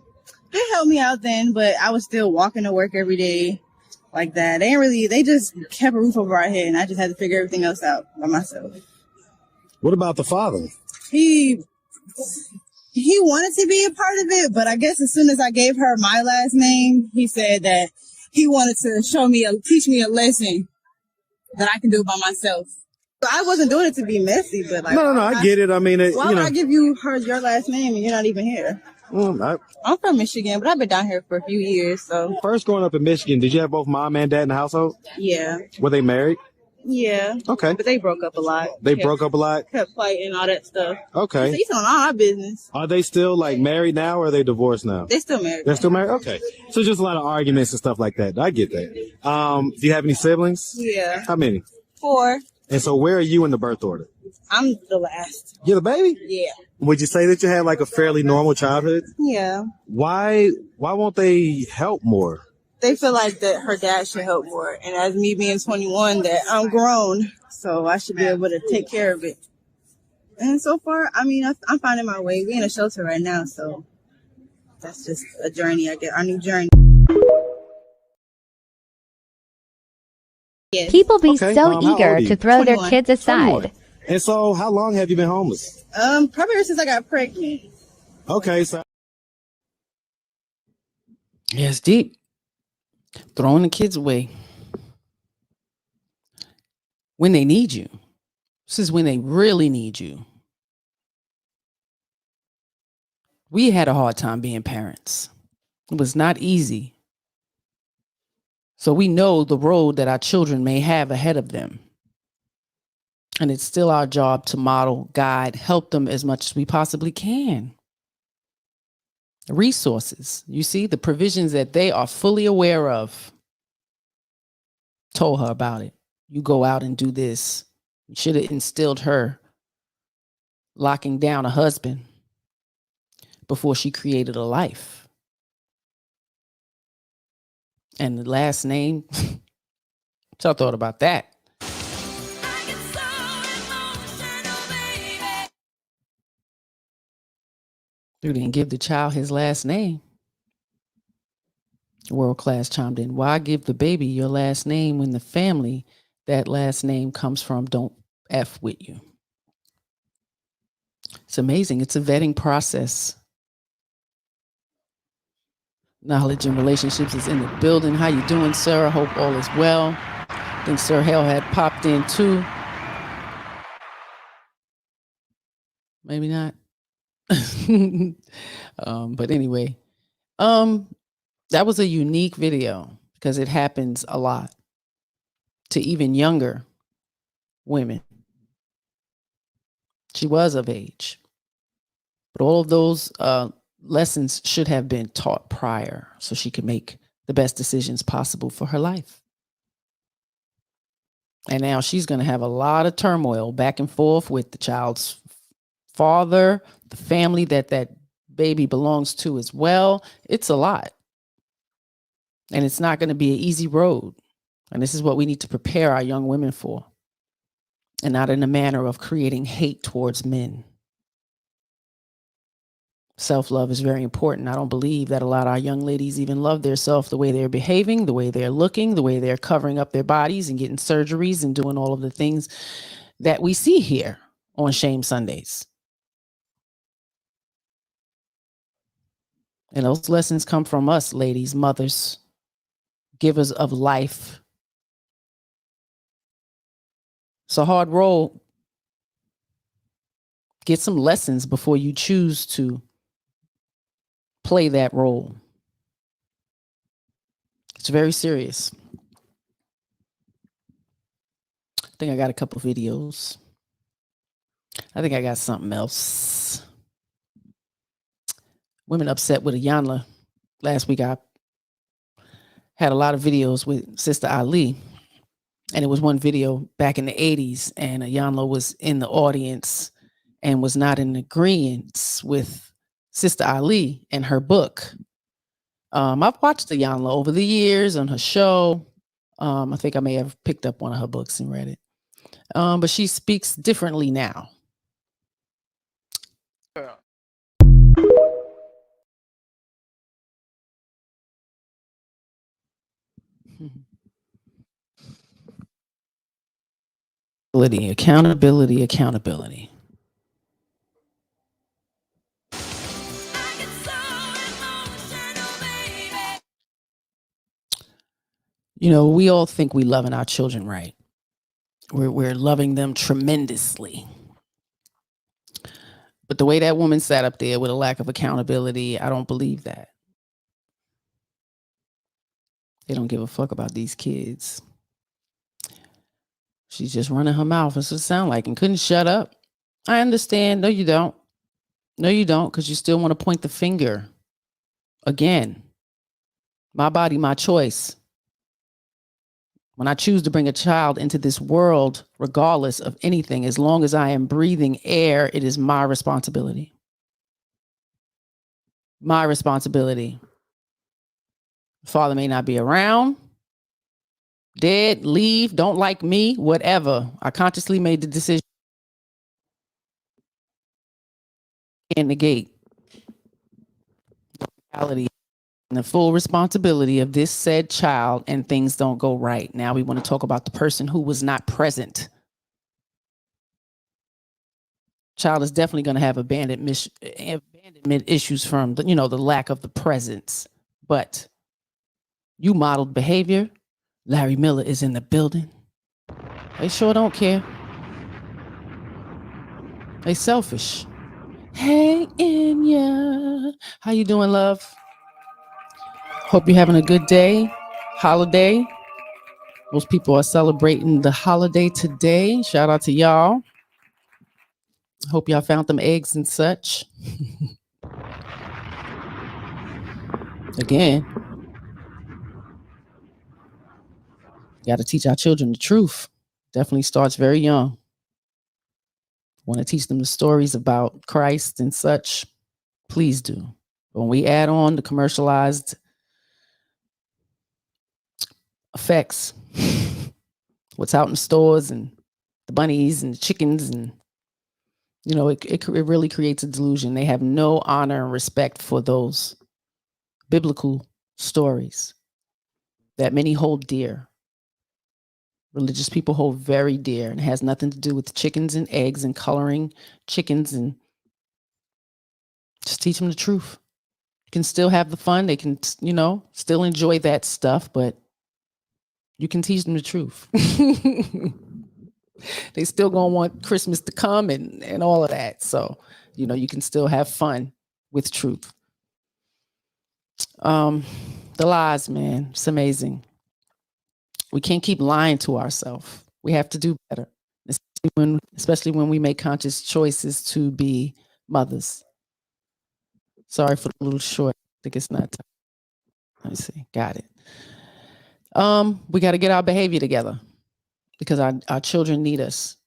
I: They helped me out then, but I was still walking to work every day like that. They just kept a roof over our head, and I just had to figure everything else out by myself.
P: What about the father?
I: He wanted to be a part of it, but I guess as soon as I gave her my last name, he said that he wanted to teach me a lesson that I can do by myself. So I wasn't doing it to be messy, but like
P: No, I get it. I mean,
I: why would I give you your last name and you're not even here? I'm from Michigan, but I've been down here for a few years. So
P: first growing up in Michigan, did you have both mom and dad in the household?
I: Yeah.
P: Were they married?
I: Yeah.
P: Okay.
I: But they broke up a lot.
P: Broke up a lot?
I: Kept fighting, all that stuff.
P: Okay.
I: So he's on all our business.
P: Are they still like married now or are they divorced now?
I: They're still married.
P: They're still married? Okay. So just a lot of arguments and stuff like that. I get that. Do you have any siblings?
I: Yeah.
P: How many?
I: 4.
P: And so where are you in the birth order?
I: I'm the last.
P: You're the baby?
I: Yeah.
P: Would you say that you had like a fairly normal childhood?
I: Yeah.
P: Why won't they help more?
I: They feel like that her dad should help more. And as me being 21, that I'm grown, so I should be able to take care of it. And so far, I mean, I'm finding my way. We're in a shelter right now, so that's just a journey, I guess, our new journey. Yes.
O: People be so eager to throw
I: 21.
O: their kids aside.
P: 21. And so how long have you been homeless?
I: Probably ever since I got pregnant.
P: Okay, so.
E: Yeah, it's deep. Throwing the kids away when they need you. This is when they really need you. We had a hard time being parents. It was not easy. So we know the road that our children may have ahead of them. And it's still our job to model, guide, help them as much as we possibly can. Resources, you see, the provisions that they are fully aware of. Told her about it. You go out and do this. You should have instilled her locking down a husband before she created a life. And the last name, so I thought about that. You didn't give the child his last name. World Class chimed in. Why give the baby your last name when the family that last name comes from don't F with you? It's amazing. It's a vetting process. Knowledge and Relationships is in the building. How you doing, sir? I hope all is well. I think Sir Hale had popped in too. Maybe not. But anyway, that was a unique video because it happens a lot to even younger women. She was of age, but all of those lessons should have been taught prior so she could make the best decisions possible for her life. And now she's going to have a lot of turmoil back and forth with the child's father, the family that baby belongs to as well. It's a lot. And it's not going to be an easy road. And this is what we need to prepare our young women for. And not in a manner of creating hate towards men. Self-love is very important. I don't believe that a lot of our young ladies even love their self, the way they're behaving, the way they're looking, the way they're covering up their bodies and getting surgeries and doing all of the things that we see here on Shame Sundays. And those lessons come from us, ladies, mothers, givers of life. It's a hard role. Get some lessons before you choose to play that role. It's very serious. I think I got a couple videos. I think I got something else. Women upset with Ayanla. Last week I had a lot of videos with Sister Ali. And it was one video back in the 80s. And Ayanla was in the audience and was not in agreement with Sister Ali and her book. I've watched Ayanla over the years on her show. I think I may have picked up one of her books and read it. But she speaks differently now. Accountability. You know, we all think we loving our children right. We're loving them tremendously. But the way that woman sat up there with a lack of accountability, I don't believe that. They don't give a fuck about these kids. She's just running her mouth. That's what it sounds like, and couldn't shut up. I understand. No, you don't. No, you don't, because you still want to point the finger. Again, my body, my choice. When I choose to bring a child into this world, regardless of anything, as long as I am breathing air, it is my responsibility. My responsibility. Father may not be around, dead, leave, don't like me, whatever. I consciously made the decision in the gate. Reality and the full responsibility of this said child, and things don't go right. Now we want to talk about the person who was not present. Child is definitely going to have abandonment issues from the lack of the presence. But you modeled behavior. Larry Miller is in the building. They sure don't care. They selfish. Hey, Inya. How you doing, love? Hope you're having a good day. Holiday. Most people are celebrating the holiday today. Shout out to y'all. Hope y'all found them eggs and such. Again, got to teach our children the truth. Definitely starts very young. Want to teach them the stories about Christ and such, please do. When we add on the commercialized effects, what's out in stores and the bunnies and the chickens, and it really creates a delusion. They have no honor and respect for those biblical stories that many hold dear. Religious people hold very dear, and it has nothing to do with chickens and eggs and coloring chickens, and just teach them the truth. You can still have the fun. They can, still enjoy that stuff, but you can teach them the truth. They still gonna want Christmas to come and all of that. So, you can still have fun with truth. The lies, man, it's amazing. We can't keep lying to ourselves. We have to do better, especially when we make conscious choices to be mothers. Sorry for the little short. I think it's not time. Let me see. Got it. We got to get our behavior together because our children need us.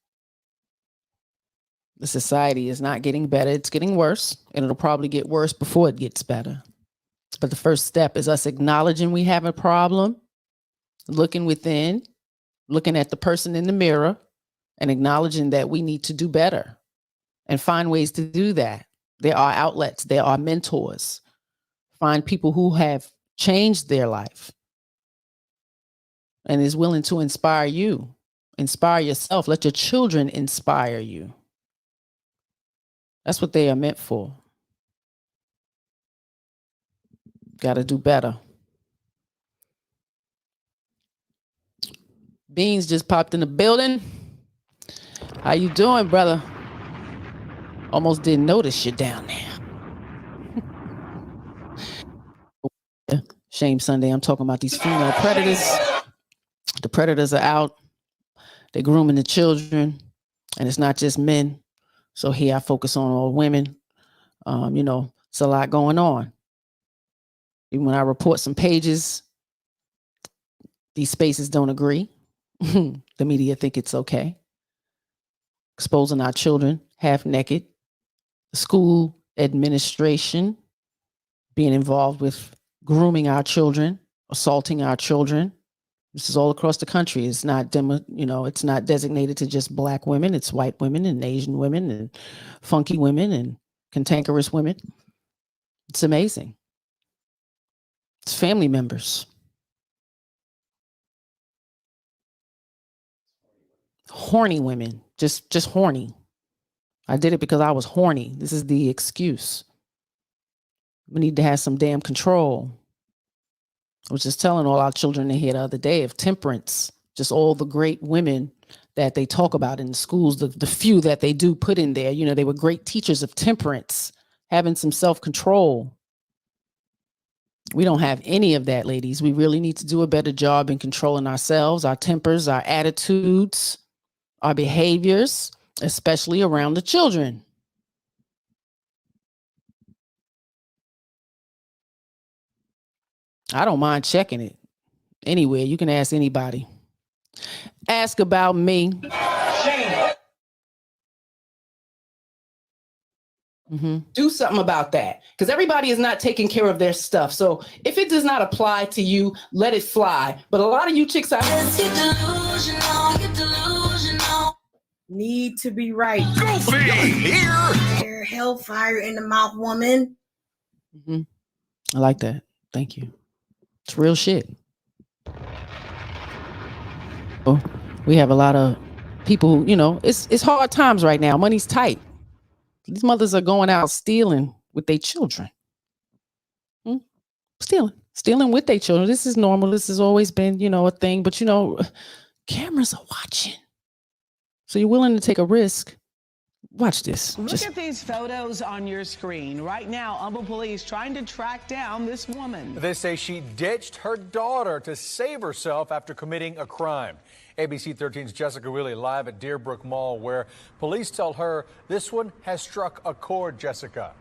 E: The society is not getting better. It's getting worse, and it'll probably get worse before it gets better. But the first step is us acknowledging we have a problem, looking within, looking at the person in the mirror, and acknowledging that we need to do better and find ways to do that. There are outlets. There are mentors. Find people who have changed their life and is willing to inspire you. Inspire yourself. Let your children inspire you. That's what they are meant for. Got to do better. Beans just popped in the building. How you doing, brother? Almost didn't notice you down there. Shame Sunday. I'm talking about these female predators. The predators are out. They're grooming the children, and it's not just men. So here I focus on all women. It's a lot going on. Even when I report some pages, these spaces don't agree. The media think it's okay. Exposing our children half naked. School administration being involved with grooming our children, assaulting our children. This is all across the country. It's not it's not designated to just black women. It's white women and Asian women and funky women and cantankerous women. It's amazing. It's family members. Horny women, just horny. I did it because I was horny. This is the excuse. We need to have some damn control. I was just telling all our children in here the other day of temperance, just all the great women that they talk about in the schools, the few that they do put in there. They were great teachers of temperance, having some self-control. We don't have any of that, ladies. We really need to do a better job in controlling ourselves, our tempers, our attitudes, our behaviors, especially around the children. I don't mind checking it. Anywhere, you can ask anybody. Ask about me. Do something about that, because everybody is not taking care of their stuff. So if it does not apply to you, let it fly. But a lot of you chicks out
J: need to be right.
L: Goofy
J: here. Hellfire in the mouth, woman.
E: I like that. Thank you. It's real shit. Oh, we have a lot of people who, it's hard times right now. Money's tight. These mothers are going out stealing with their children. Stealing with their children. This is normal. This has always been, a thing. But, cameras are watching. So you're willing to take a risk. Watch this.
Q: Look at these photos on your screen. Right now, Humble Police trying to track down this woman.
R: They say she ditched her daughter to save herself after committing a crime. ABC 13's Jessica Willie live at Deerbrook Mall, where police tell her this one has struck a chord, Jessica.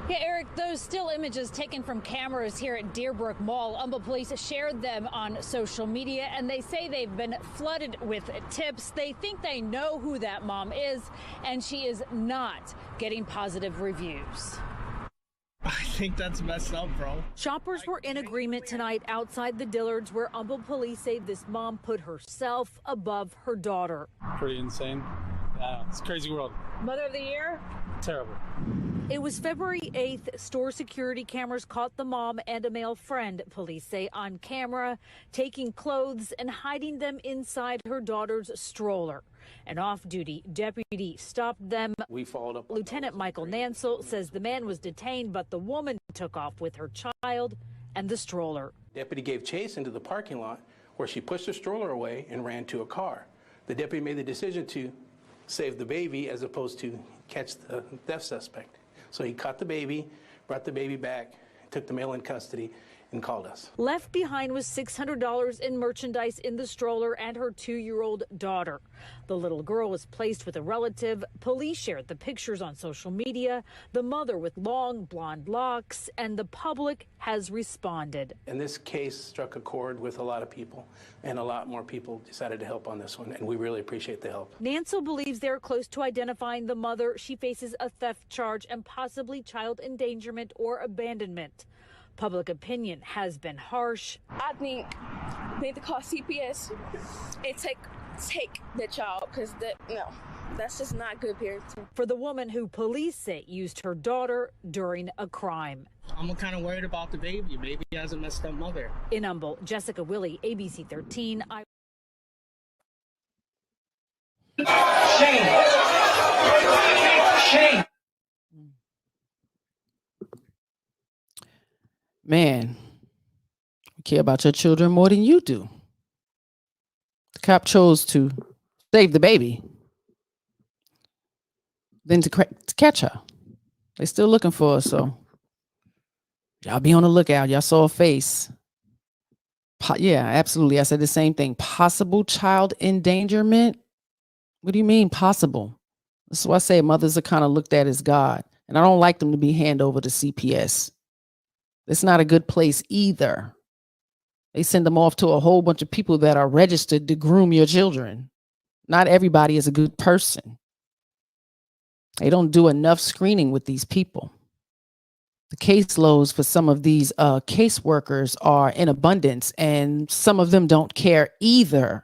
S: Yeah, Eric, those still images taken from cameras here at Deerbrook Mall, Humble Police shared them on social media, and they say they've been flooded with tips. They think they know who that mom is, and she is not getting positive reviews.
T: I think that's messed up, bro.
S: Shoppers were in agreement tonight outside the Dillards, where Humble Police say this mom put herself above her daughter.
T: Pretty insane. It's a crazy world.
S: Mother of the Year?
T: Terrible.
S: It was February 8th. Store security cameras caught the mom and a male friend, police say, on camera, taking clothes and hiding them inside her daughter's stroller. An off-duty deputy stopped them.
T: We followed up.
S: Lieutenant Michael Nansel says the man was detained, but the woman took off with her child and the stroller.
U: Deputy gave chase into the parking lot where she pushed her stroller away and ran to a car. The deputy made the decision to save the baby as opposed to catch the theft suspect. So he caught the baby, brought the baby back, took the male in custody, and called us.
S: Left behind was $600 in merchandise in the stroller and her 2-year-old daughter. The little girl was placed with a relative. Police shared the pictures on social media, the mother with long blonde locks, and the public has responded.
U: And this case struck a chord with a lot of people, and a lot more people decided to help on this one, and we really appreciate the help.
S: Nansel believes they're close to identifying the mother. She faces a theft charge and possibly child endangerment or abandonment. Public opinion has been harsh.
V: I think they need to call CPS and take the child, because that's just not good parenting.
S: For the woman who police say used her daughter during a crime.
T: I'm kind of worried about the baby. Maybe he has a messed up mother.
S: In Humble, Jessica Willie, ABC 13.
L: Shame.
E: Man, we care about your children more than you do. The cop chose to Save the baby. Then to catch her. They still looking for her, so y'all be on the lookout. Y'all saw a face. Yeah, absolutely. I said the same thing. Possible child endangerment. What do you mean possible? That's why I say mothers are kind of looked at as God. And I don't like them to be handed over to CPS. It's not a good place either. They send them off to a whole bunch of people that are registered to groom your children. Not everybody is a good person. They don't do enough screening with these people. The caseloads for some of these caseworkers are in abundance, and some of them don't care either.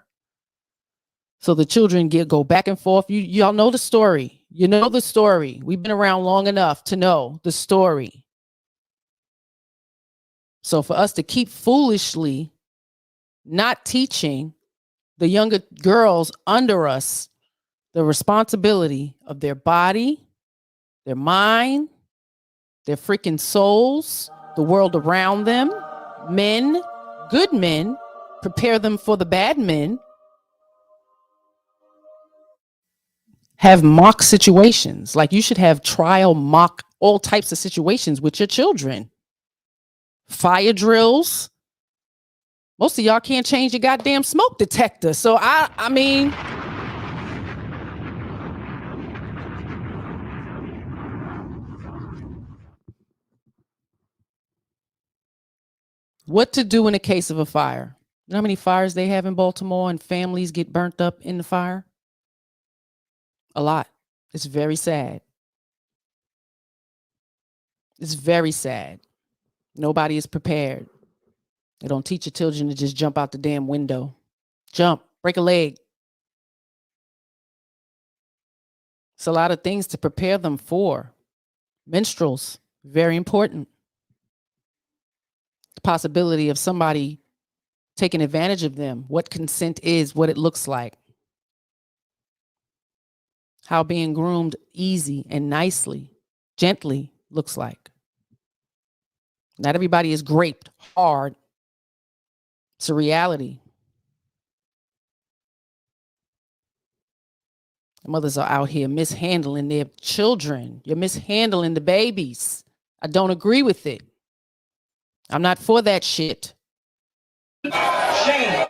E: So the children go back and forth. Y'all know the story. You know the story. We've been around long enough to know the story. So for us to keep foolishly not teaching the younger girls under us the responsibility of their body, their mind, their freaking souls, the world around them, men, good men, prepare them for the bad men, have mock situations. Like you should have trial mock all types of situations with your children. Fire drills. Most of y'all can't change your goddamn smoke detector. So I mean, what to do in the case of a fire? You know how many fires they have in Baltimore and families get burnt up in the fire? A lot. It's very sad. It's very sad. Nobody is prepared. They don't teach your children to just jump out the damn window. Jump, break a leg. It's a lot of things to prepare them for. Menstruals, very important. The possibility of somebody taking advantage of them, what consent is, what it looks like. How being groomed easy and nicely, gently looks like. Not everybody is graped hard. It's a reality. Mothers are out here mishandling their children. You're mishandling the babies. I don't agree with it. I'm not for that shit.
F: Shame.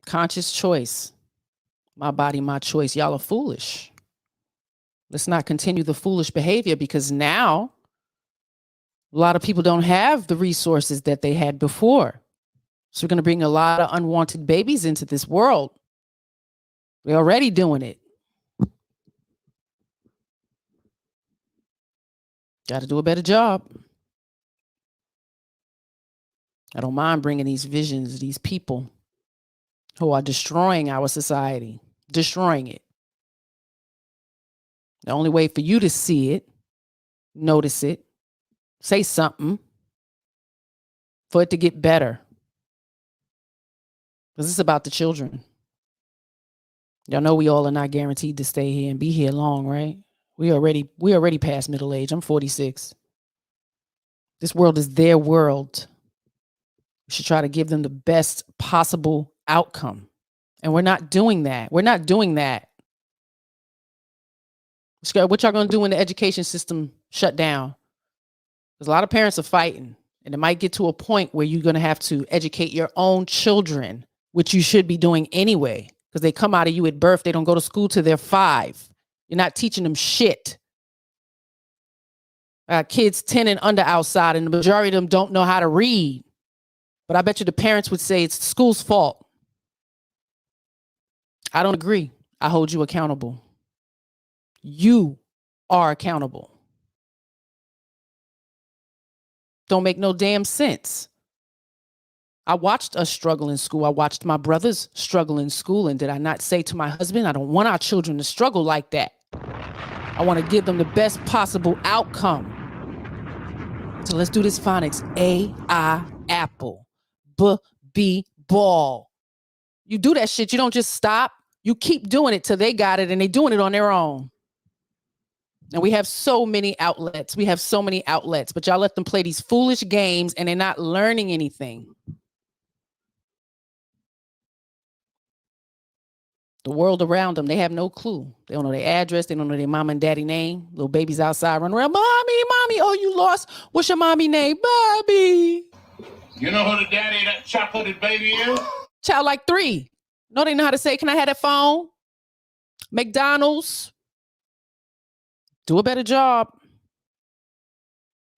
E: Conscious choice. My body, my choice. Y'all are foolish. Let's not continue the foolish behavior because now a lot of people don't have the resources that they had before. So we're going to bring a lot of unwanted babies into this world. We're already doing it. Got to do a better job. I don't mind bringing these visions, these people who are destroying our society, destroying it. The only way for you to see it, notice it, say something for it to get better. Because it's about the children. Y'all know we all are not guaranteed to stay here and be here long, right? We already past middle age. I'm 46. This world is their world. We should try to give them the best possible outcome. And we're not doing that. We're not doing that. What y'all gonna do when the education system shut down? Because a lot of parents are fighting. And it might get to a point where you're gonna have to educate your own children, which you should be doing anyway. Because they come out of you at birth. They don't go to school till they're 5. You're not teaching them shit. Kids 10 and under outside, and the majority of them don't know how to read. But I bet you the parents would say it's the school's fault. I don't agree. I hold you accountable. You are accountable. Don't make no damn sense. I watched us struggle in school. I watched my brothers struggle in school. And did I not say to my husband, I don't want our children to struggle like that. I want to give them the best possible outcome. So let's do this phonics. A, I, apple. B, B, ball. You do that shit. You don't just stop. You keep doing it till they got it and they doing it on their own. And we have so many outlets. But y'all let them play these foolish games and they're not learning anything. The world around them, they have no clue. They don't know their address. They don't know their mom and daddy name. Little babies outside running around. Mommy, mommy. Oh, you lost. What's your mommy name? Bobby.
A: You know who the daddy of that chocolate baby is?
E: Child like 3. No, they know how to say, can I have that phone? McDonald's. Do a better job.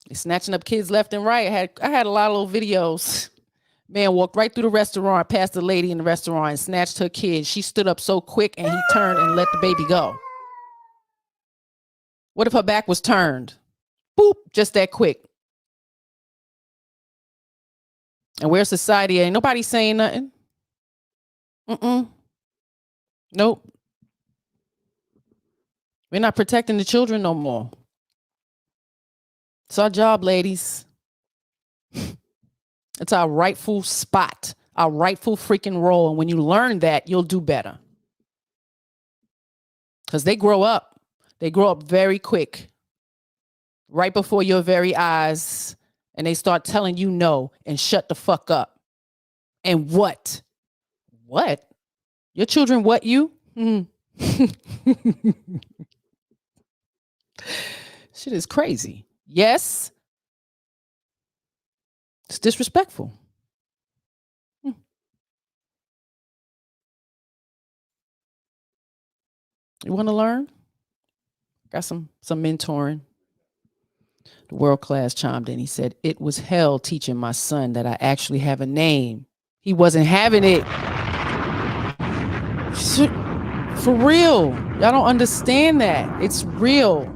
E: They're snatching up kids left and right. I had a lot of little videos. Man walked right through the restaurant, past the lady in the restaurant, and snatched her kid. She stood up so quick, and he turned and let the baby go. What if her back was turned? Boop, just that quick. And where's society? Ain't nobody saying nothing. Nope. We're not protecting the children no more. It's our job, ladies. It's our rightful spot, our rightful freaking role. And when you learn that, you'll do better. Because they grow up. They grow up very quick. Right before your very eyes. And they start telling you no and shut the fuck up. And what? What? Your children what you? Shit is crazy. Yes. It's disrespectful. You want to learn? Got some mentoring. The world class chimed in. He said, it was hell teaching my son that I actually have a name. He wasn't having it. For real. Y'all don't understand that. It's real.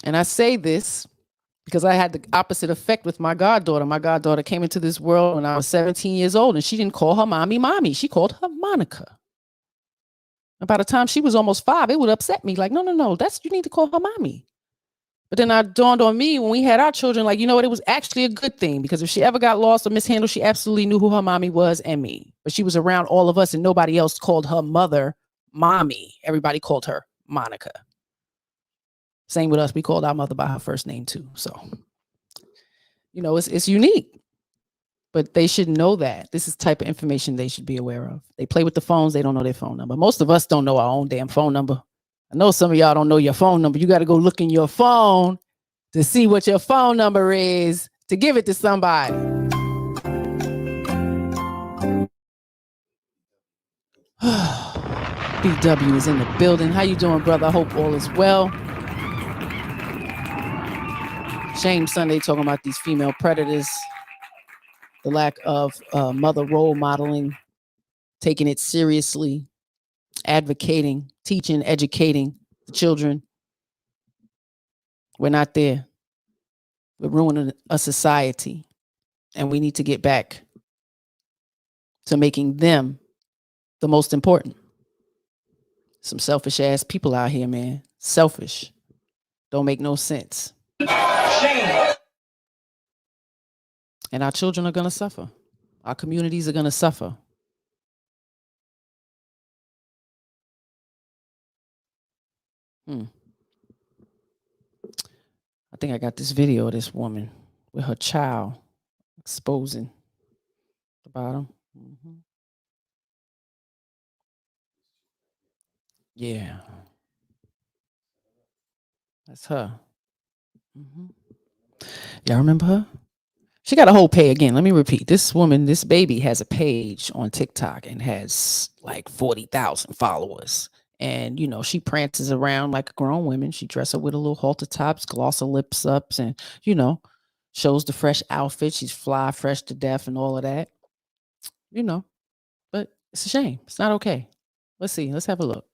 E: And I say this because I had the opposite effect with my goddaughter. My goddaughter came into this world when I was 17 years old, and she didn't call her mommy. She called her Monica. And by the time she was almost 5, it would upset me. Like, no, you need to call her mommy. But then it dawned on me when we had our children, like, you know what? It was actually a good thing, because if she ever got lost or mishandled, she absolutely knew who her mommy was and me. But she was around all of us, and nobody else called her mother mommy. Everybody called her Monica. Same with us. We called our mother by her first name too. So, you know, it's unique, but they should know that this is the type of information they should be aware of. They play with the phones. They don't know their phone number. Most of us don't know our own damn phone number. I know some of y'all don't know your phone number. You got to go look in your phone to see what your phone number is to give it to somebody. BW is in the building. How you doing, brother? I hope all is well. Shame Sunday talking about these female predators, the lack of mother role modeling, taking it seriously, advocating, teaching, educating the children. We're not there. We're ruining a society, and we need to get back to making them the most important. Some selfish ass people out here, man. Selfish. Don't make no sense. And our children are going to suffer. Our communities are going to suffer. I think I got this video of this woman with her child exposing the bottom. Yeah. That's her. Y'all remember her? She got a whole page. Again, let me repeat. This woman, this baby has a page on TikTok and has like 40,000 followers. And, you know, she prances around like a grown woman. She dresses up with a little halter tops, gloss her lips up, and, you know, shows the fresh outfit. She's fly, fresh to death and all of that. You know, but it's a shame. It's not okay. Let's see. Let's have a look.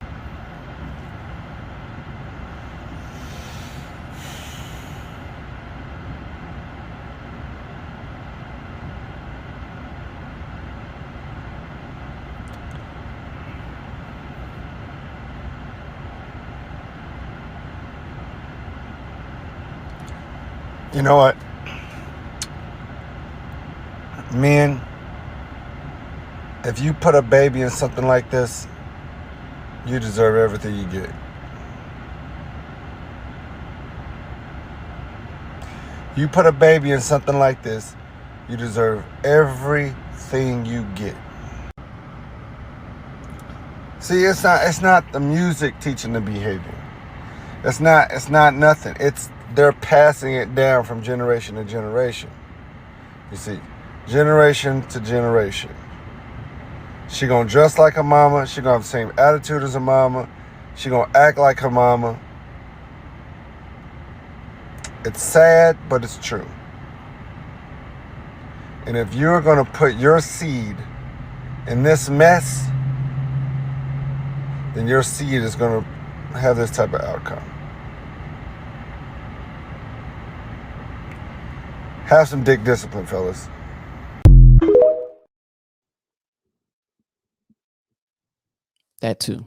C: You know what? Men, if you put a baby in something like this, you deserve everything you get. You put a baby in something like this, You deserve everything you get. See, it's not the music teaching the behavior. It's not nothing. They're passing it down from generation to generation. You see, generation to generation. She gonna dress like her mama. She gonna have the same attitude as her mama. She gonna act like her mama. It's sad, but it's true. And if you're gonna put your seed in this mess, then your seed is gonna have this type of outcome. Have some dick discipline, fellas.
E: That too.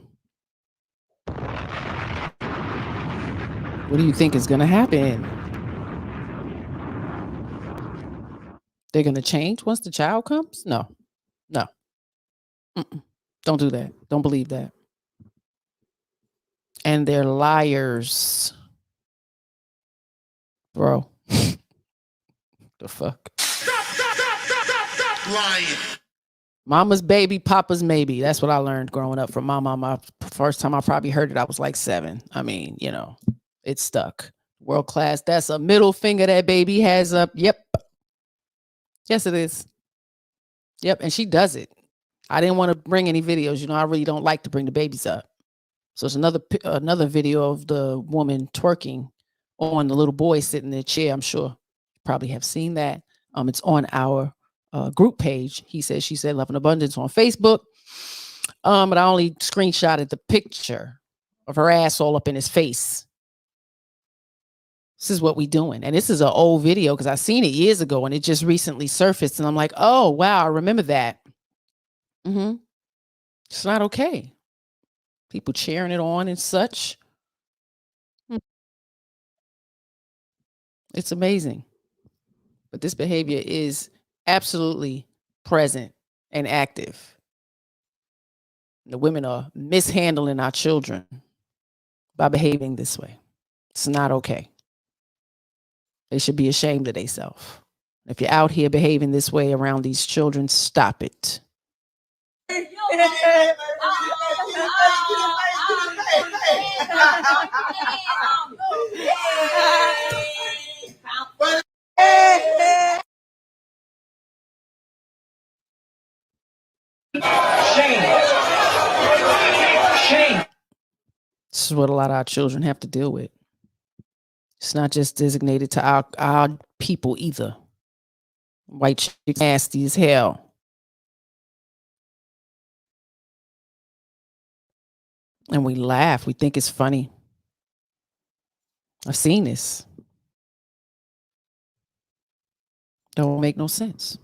E: What do you think is going to happen? They're going to change once the child comes? No. Mm-mm. Don't do that. Don't believe that. And they're liars. Bro. The fuck?
L: Stop lying.
E: Mama's baby, papa's maybe. That's what I learned growing up from my mama. First time I probably heard it, I was like 7. I mean, it stuck. World class. That's a middle finger that baby has up. Yep. Yes, it is. Yep. And she does it. I didn't want to bring any videos. I really don't like to bring the babies up. So it's another video of the woman twerking on the little boy sitting in the chair. I'm sure you probably have seen that. It's on our group page. He said, she said, Love and Abundance on Facebook. But I only screenshotted the picture of her ass all up in his face. This is what we doing. And this is an old video because I seen it years ago and it just recently surfaced. And I'm like, oh, wow, I remember that. It's not okay. People cheering it on and such. It's amazing. But this behavior is absolutely present and active. The women are mishandling our children by behaving this way. It's not okay. They should be ashamed of themselves. If you're out here behaving this way around these children, stop it.
F: Shame.
E: This is what a lot of our children have to deal with. It's not just designated to our people either. White chicks nasty as hell. And we laugh. We think it's funny. I've seen this. Don't make no sense.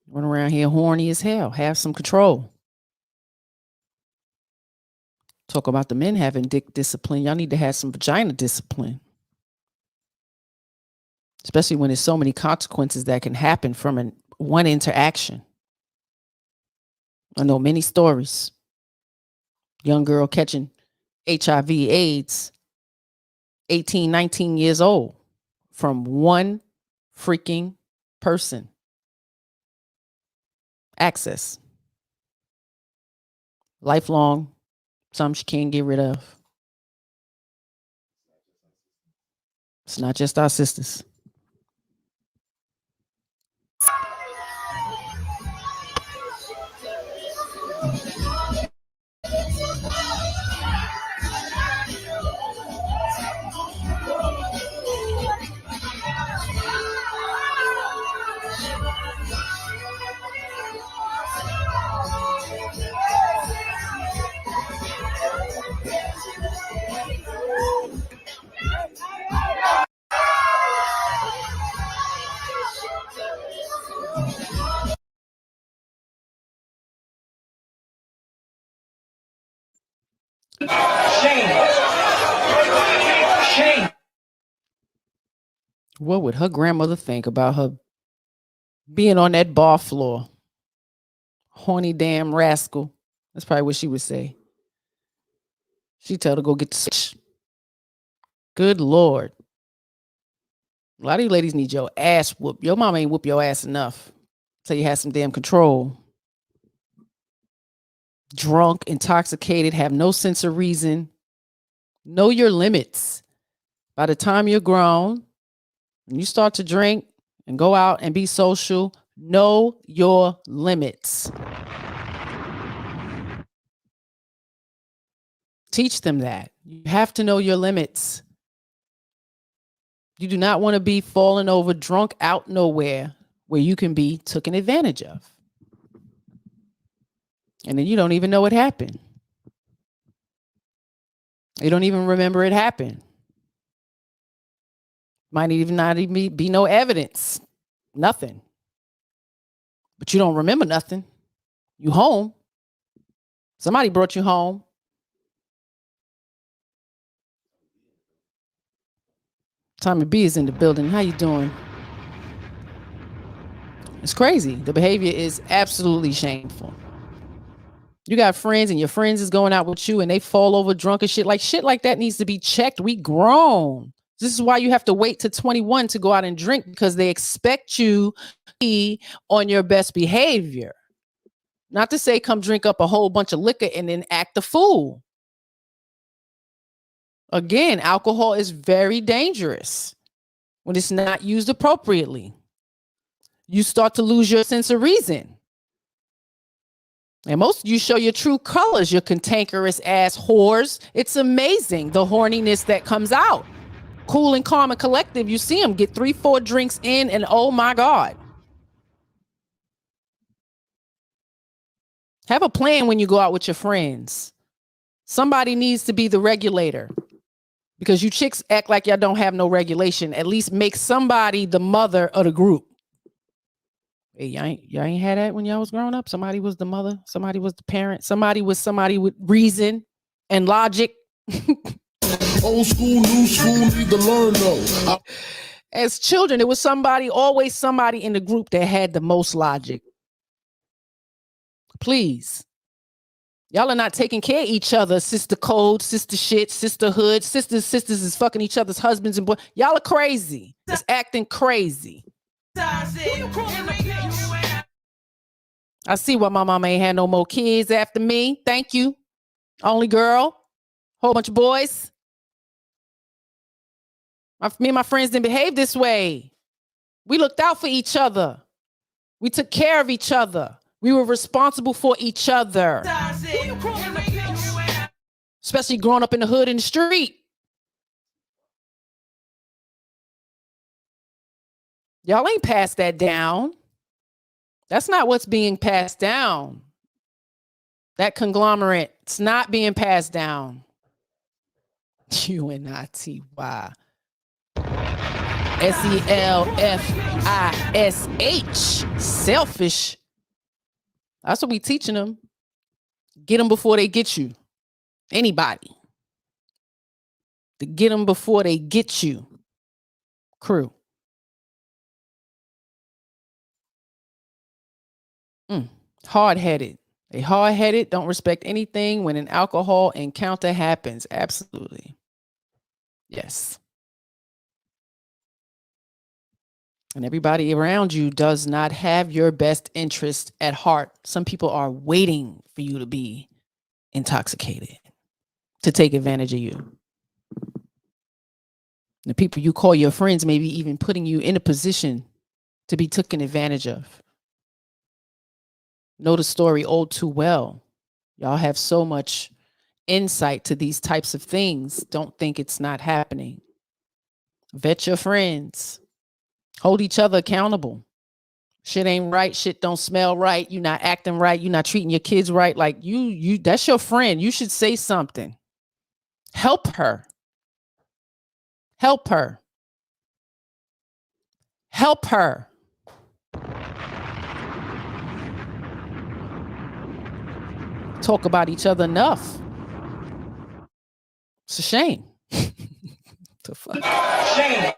E: Run around here horny as hell. Have some control. Talk about the men having dick discipline. Y'all need to have some vagina discipline. Especially when there's so many consequences that can happen from one interaction. I know many stories. Young girl catching HIV, AIDS, 18, 19 years old from one freaking person. Access. Lifelong. Some she can't get rid of. It's not just our sisters.
F: Shame.
E: What would her grandmother think about her being on that bar floor? Horny damn rascal. That's probably what she would say. She'd tell her to go get the switch. Good Lord. A lot of you ladies need your ass whooped. Your mama ain't whoop your ass enough. So you have some damn control. Drunk, intoxicated, have no sense of reason. Know your limits. By the time you're grown, and you start to drink and go out and be social, know your limits. Teach them that. You have to know your limits. You do not want to be falling over drunk out nowhere where you can be taken advantage of. And then you don't even know what happened. You don't even remember it happened. Might even not even be no evidence. Nothing. But you don't remember nothing. You home. Somebody brought you home. Tommy B is in the building. How you doing? It's crazy. The behavior is absolutely shameful. You got friends and your friends is going out with you and they fall over drunk and shit. Like shit like that needs to be checked. We grown. This is why you have to wait to 21 to go out and drink, because they expect you to be on your best behavior. Not to say come drink up a whole bunch of liquor and then act the fool. Again, alcohol is very dangerous when it's not used appropriately. You start to lose your sense of reason. And most of you show your true colors, your cantankerous ass whores. It's amazing the horniness that comes out. Cool and calm and collective, you see them get 3-4 drinks in and oh my God. Have a plan when you go out with your friends. Somebody needs to be the regulator, because you chicks act like y'all don't have no regulation. At least make somebody the mother of the group. Hey, y'all ain't had that when y'all was growing up? Somebody was the mother, somebody was the parent, somebody was somebody with reason and logic.
L: Old school, new school, need to learn though.
E: As children, it was always somebody in the group that had the most logic. Please. Y'all are not taking care of each other. Sister code, sister shit, sisterhood. Sisters is fucking each other's husbands and boys. Y'all are crazy. It's acting crazy. I see why my mama ain't had no more kids after me. Thank you. Only girl. Whole bunch of boys. Me and my friends didn't behave this way. We looked out for each other. We took care of each other. We were responsible for each other. Especially growing up in the hood and the street. Y'all ain't passed that down. That's not what's being passed down. That conglomerate, it's not being passed down. UNITY. SELFISH. Selfish. That's what we teaching them. Get them before they get you. Anybody. To get them before they get you. Crew. Hard-headed. They hard-headed, don't respect anything when an alcohol encounter happens. Absolutely. Yes. And everybody around you does not have your best interest at heart. Some people are waiting for you to be intoxicated to take advantage of you. The people you call your friends may be even putting you in a position to be taken advantage of. Know the story all too well. Y'all have so much insight to these types of things. Don't think it's not happening. Vet your friends. Hold each other accountable. Shit ain't right. Shit don't smell right. You're not acting right. You're not treating your kids right. Like you, that's your friend. You should say something. Help her. Help her. Help her. Talk about each other enough. It's a shame. The fuck?
F: Shame.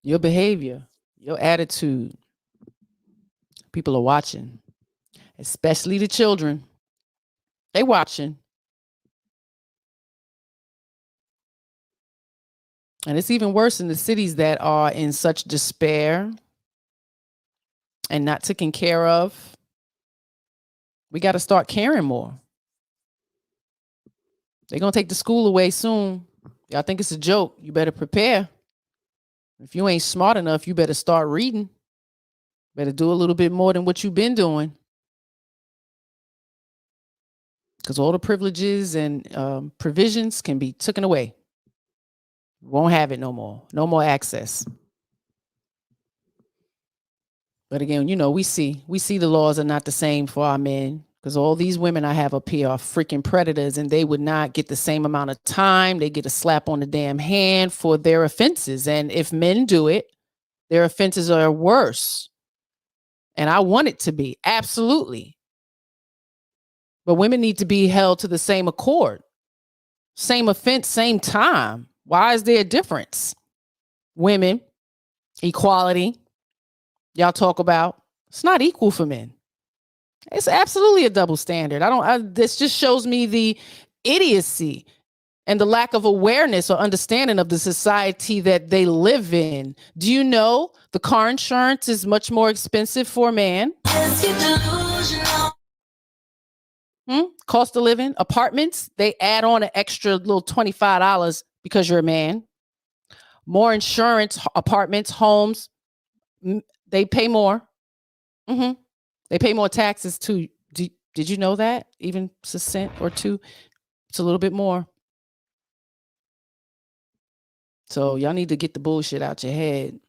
E: Your behavior, your attitude. People are watching, especially the children. They watching. And it's even worse in the cities that are in such despair and not taken care of. We got to start caring more. They're going to take the school away soon. Y'all think it's a joke. You better prepare. If you ain't smart enough, you better start reading. Better do a little bit more than what you've been doing. Because all the privileges and provisions can be taken away. Won't have it no more. No more access. But again, you know, we see the laws are not the same for our men. Because all these women I have up here are freaking predators, and they would not get the same amount of time. They get a slap on the damn hand for their offenses. And if men do it, their offenses are worse. And I want it to be, absolutely. But women need to be held to the same accord. Same offense, same time. Why is there a difference? Women, equality, y'all talk about, it's not equal for men. It's absolutely a double standard. This just shows me the idiocy and the lack of awareness or understanding of the society that they live in. Do you know the car insurance is much more expensive for a man? Cost of living, apartments, they add on an extra little $25 because you're a man. More insurance, apartments, homes, they pay more. They pay more taxes too. Did you know that? Even a cent or two, it's a little bit more. So y'all need to get the bullshit out your head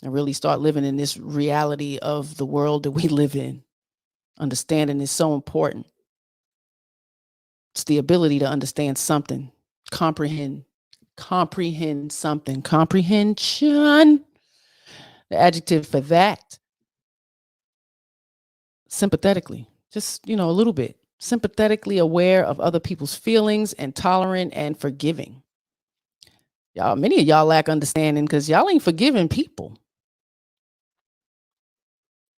E: and really start living in this reality of the world that we live in. Understanding is so important. It's the ability to understand something, comprehend something, comprehension. The adjective for that. Sympathetically, just, a little bit. Sympathetically aware of other people's feelings and tolerant and forgiving. Y'all, many of y'all lack understanding because y'all ain't forgiving people.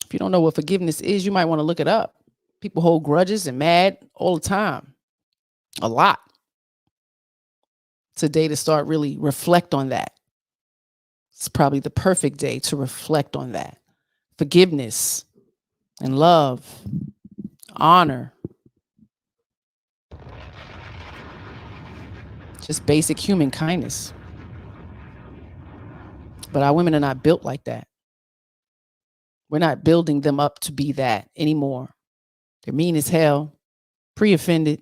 E: If you don't know what forgiveness is, you might want to look it up. People hold grudges and mad all the time. A lot. It's a day to start really reflect on that. It's probably the perfect day to reflect on that. Forgiveness and love, honor. Just basic human kindness. But our women are not built like that. We're not building them up to be that anymore. They're mean as hell, pre-offended,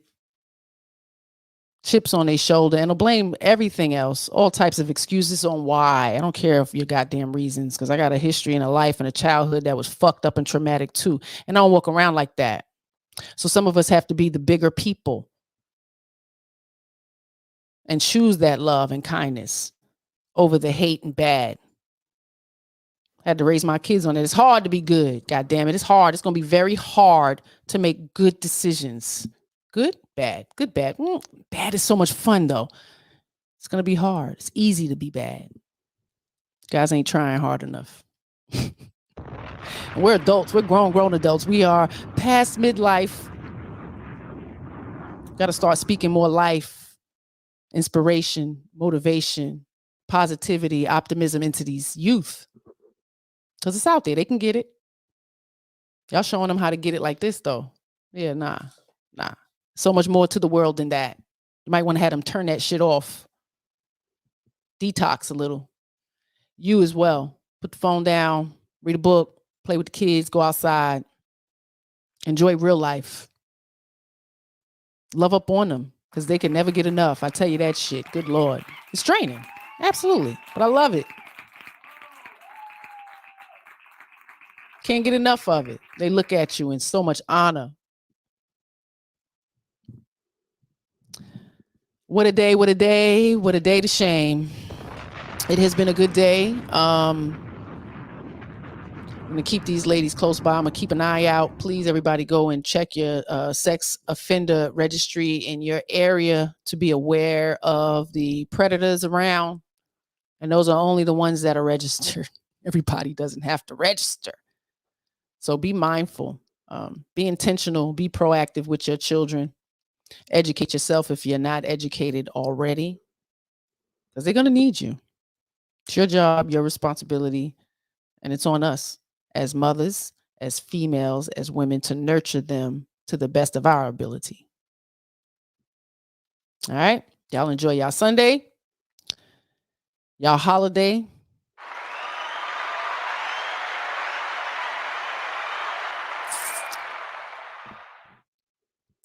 E: chips on their shoulder, and they'll blame everything else, all types of excuses on why. I don't care if your goddamn reasons, because I got a history and a life and a childhood that was fucked up and traumatic too. And I don't walk around like that. So some of us have to be the bigger people and choose that love and kindness over the hate and bad. I had to raise my kids on it. It's hard to be good. God damn it. It's hard. It's going to be very hard to make good decisions. Good, bad, good, bad. Bad is so much fun though. It's going to be hard. It's easy to be bad. Guys ain't trying hard enough. We're adults. We're grown adults. We are past midlife. Got to start speaking more life, inspiration, motivation, positivity, optimism into these youth. Because it's out there. They can get it. Y'all showing them how to get it like this, though. Yeah, nah. So much more to the world than that. You might want to have them turn that shit off. Detox a little. You as well. Put the phone down. Read a book. Play with the kids. Go outside. Enjoy real life. Love up on them. Because they can never get enough. I tell you that shit. Good Lord. It's draining. Absolutely. But I love it. Can't get enough of it. They look at you in so much honor. What a day, what a day, what a day to shame. It has been a good day. I'm going to keep these ladies close by. I'm going to keep an eye out. Please, everybody, go and check your sex offender registry in your area to be aware of the predators around. And those are only the ones that are registered. Everybody doesn't have to register. So be mindful, be intentional, be proactive with your children. Educate yourself if you're not educated already. because they're going to need you. It's your job, your responsibility, and it's on us as mothers, as females, as women to nurture them to the best of our ability. All right. Y'all enjoy y'all Sunday, y'all holiday.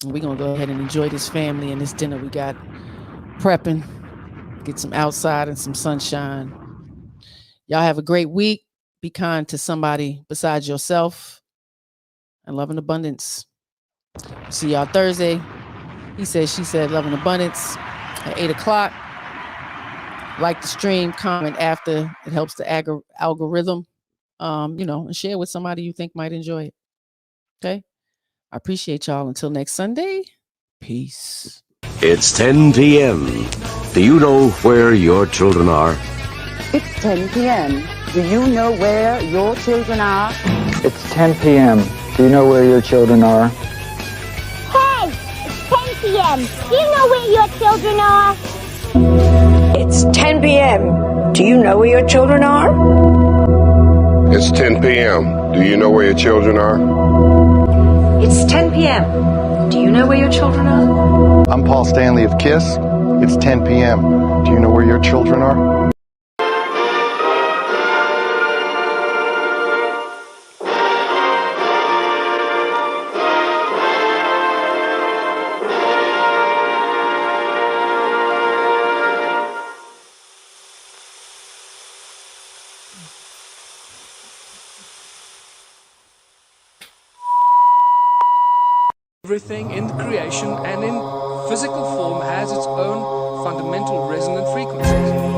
E: We're going to go ahead and enjoy this family and this dinner we got prepping. Get some outside and some sunshine. Y'all have a great week. Be kind to somebody besides yourself. And love and abundance. See y'all Thursday. He said, she said, love and abundance at 8 o'clock. Like the stream, comment after. It helps the algorithm. And share with somebody you think might enjoy it. Okay? I appreciate y'all. Until next Sunday, peace.
B: It's 10 p.m. Do you know where your children are?
D: It's 10 p.m. Do you know where your children are?
W: It's 10 p.m. Do you know where your children are?
N: Hey, it's 10 p.m. Do you know where your children are?
D: It's 10 p.m. Do you know where your children are?
X: It's 10 p.m. Do you know where your children are?
D: It's 10 p.m. Do you know where your children are?
W: I'm Paul Stanley of KISS. It's 10 p.m. Do you know where your children are?
Y: Everything in creation and in physical form has its own fundamental resonant frequencies.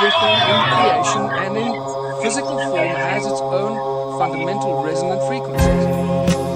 Y: Everything in creation and in physical form has its own fundamental resonant frequencies.